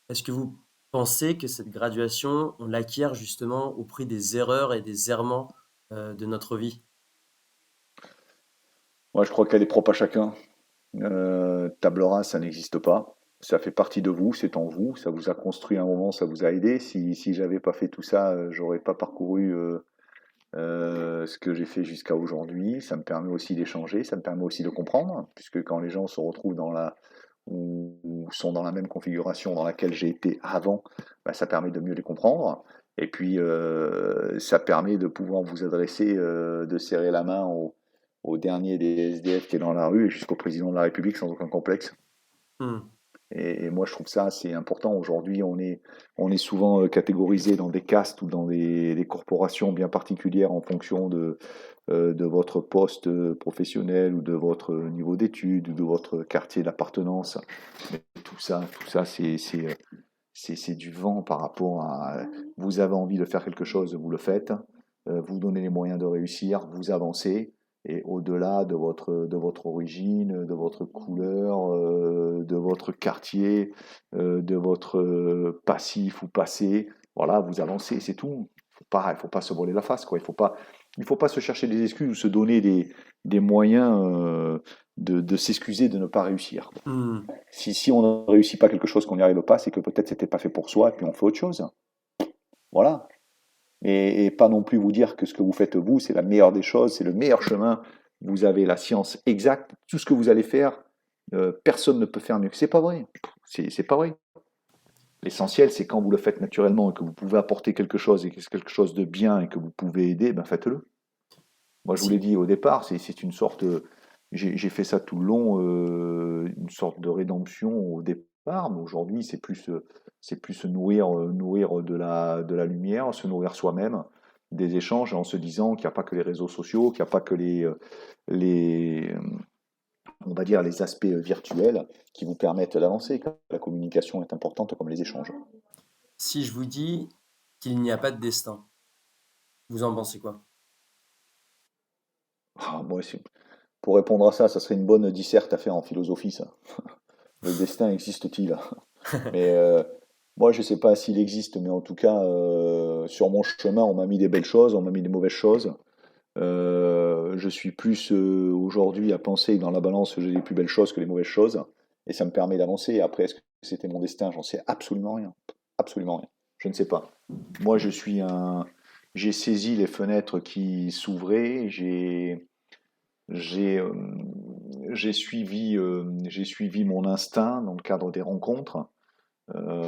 Est-ce que vous pensez que cette graduation, on l'acquiert justement au prix des erreurs et des errements de notre vie? Moi, je crois qu'elle est propre à chacun. Table rase, ça n'existe pas. Ça fait partie de vous, c'est en vous. Ça vous a construit un moment, ça vous a aidé. Si j'avais pas fait tout ça, j'aurais pas parcouru ce que j'ai fait jusqu'à aujourd'hui. Ça me permet aussi d'échanger, ça me permet aussi de comprendre, puisque quand les gens se retrouvent ou sont dans la même configuration dans laquelle j'ai été avant, bah, ça permet de mieux les comprendre. Et puis, ça permet de pouvoir vous adresser, de serrer la main au dernier des SDF qui est dans la rue et jusqu'au président de la République sans aucun complexe. Hmm. Et moi, je trouve ça assez important. Aujourd'hui, on est souvent catégorisé dans des castes ou dans des corporations bien particulières en fonction de votre poste professionnel ou de votre niveau d'études ou de votre quartier d'appartenance. Mais tout ça, c'est du vent par rapport à vous avez envie de faire quelque chose, vous le faites, vous donnez les moyens de réussir, vous avancez, et au-delà de votre origine, de votre couleur, de votre quartier, de votre passif ou passé, voilà, vous avancez, c'est tout. Il faut pas se voiler la face, quoi. Il faut pas se chercher des excuses ou se donner des moyens de s'excuser de ne pas réussir. Hmm. Si on ne réussit pas quelque chose, qu'on n'y arrive pas, c'est que peut-être c'était pas fait pour soi, et puis on fait autre chose. Voilà. Et pas non plus vous dire que ce que vous faites vous, c'est la meilleure des choses, c'est le meilleur chemin. Vous avez la science exacte. Tout ce que vous allez faire, personne ne peut faire mieux. C'est pas vrai. C'est pas vrai. L'essentiel, c'est quand vous le faites naturellement et que vous pouvez apporter quelque chose et que c'est quelque chose de bien et que vous pouvez aider, ben faites-le. Moi, je vous l'ai Si, dit au départ, c'est une sorte. J'ai fait ça tout le long, une sorte de rédemption au départ, mais aujourd'hui, c'est plus se nourrir, nourrir de la lumière, se nourrir soi-même, des échanges en se disant qu'il n'y a pas que les réseaux sociaux, qu'il n'y a pas que les, on va dire, les aspects virtuels qui vous permettent d'avancer. La communication est importante comme les échanges. si je vous dis qu'il n'y a pas de destin, vous en pensez quoi? Ah, moi, pour répondre à ça, ça serait une bonne disserte à faire en philosophie, ça. Le destin existe-t-il? Mais moi, je sais pas s'il existe, mais en tout cas, sur mon chemin, on m'a mis des belles choses, on m'a mis des mauvaises choses. Je suis plus aujourd'hui à penser que dans la balance, j'ai les plus belles choses que les mauvaises choses, et ça me permet d'avancer. Après, est-ce que c'était mon destin? J'en sais absolument rien. Absolument rien. Je ne sais pas. Moi, j'ai saisi les fenêtres qui s'ouvraient, j'ai, j'ai suivi mon instinct dans le cadre des rencontres.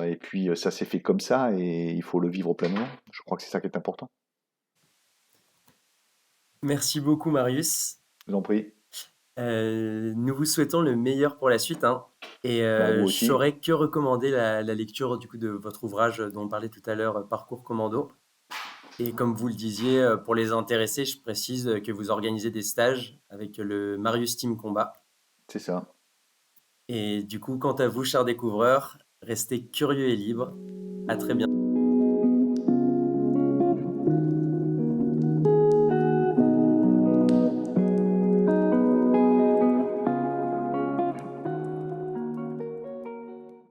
Et puis ça s'est fait comme ça et il faut le vivre pleinement. Je crois que c'est ça qui est important. Merci beaucoup, Marius. Je vous en prie. Nous vous souhaitons le meilleur pour la suite, hein. Et Bah, vous je aussi. saurais que recommander la lecture du coup de votre ouvrage dont on parlait tout à l'heure, Parcours Commando. Et comme vous le disiez, pour les intéressés, je précise que vous organisez des stages avec le Marius Team Combat. C'est ça. Et du coup, quant à vous, chers découvreurs, restez curieux et libres. À très bientôt.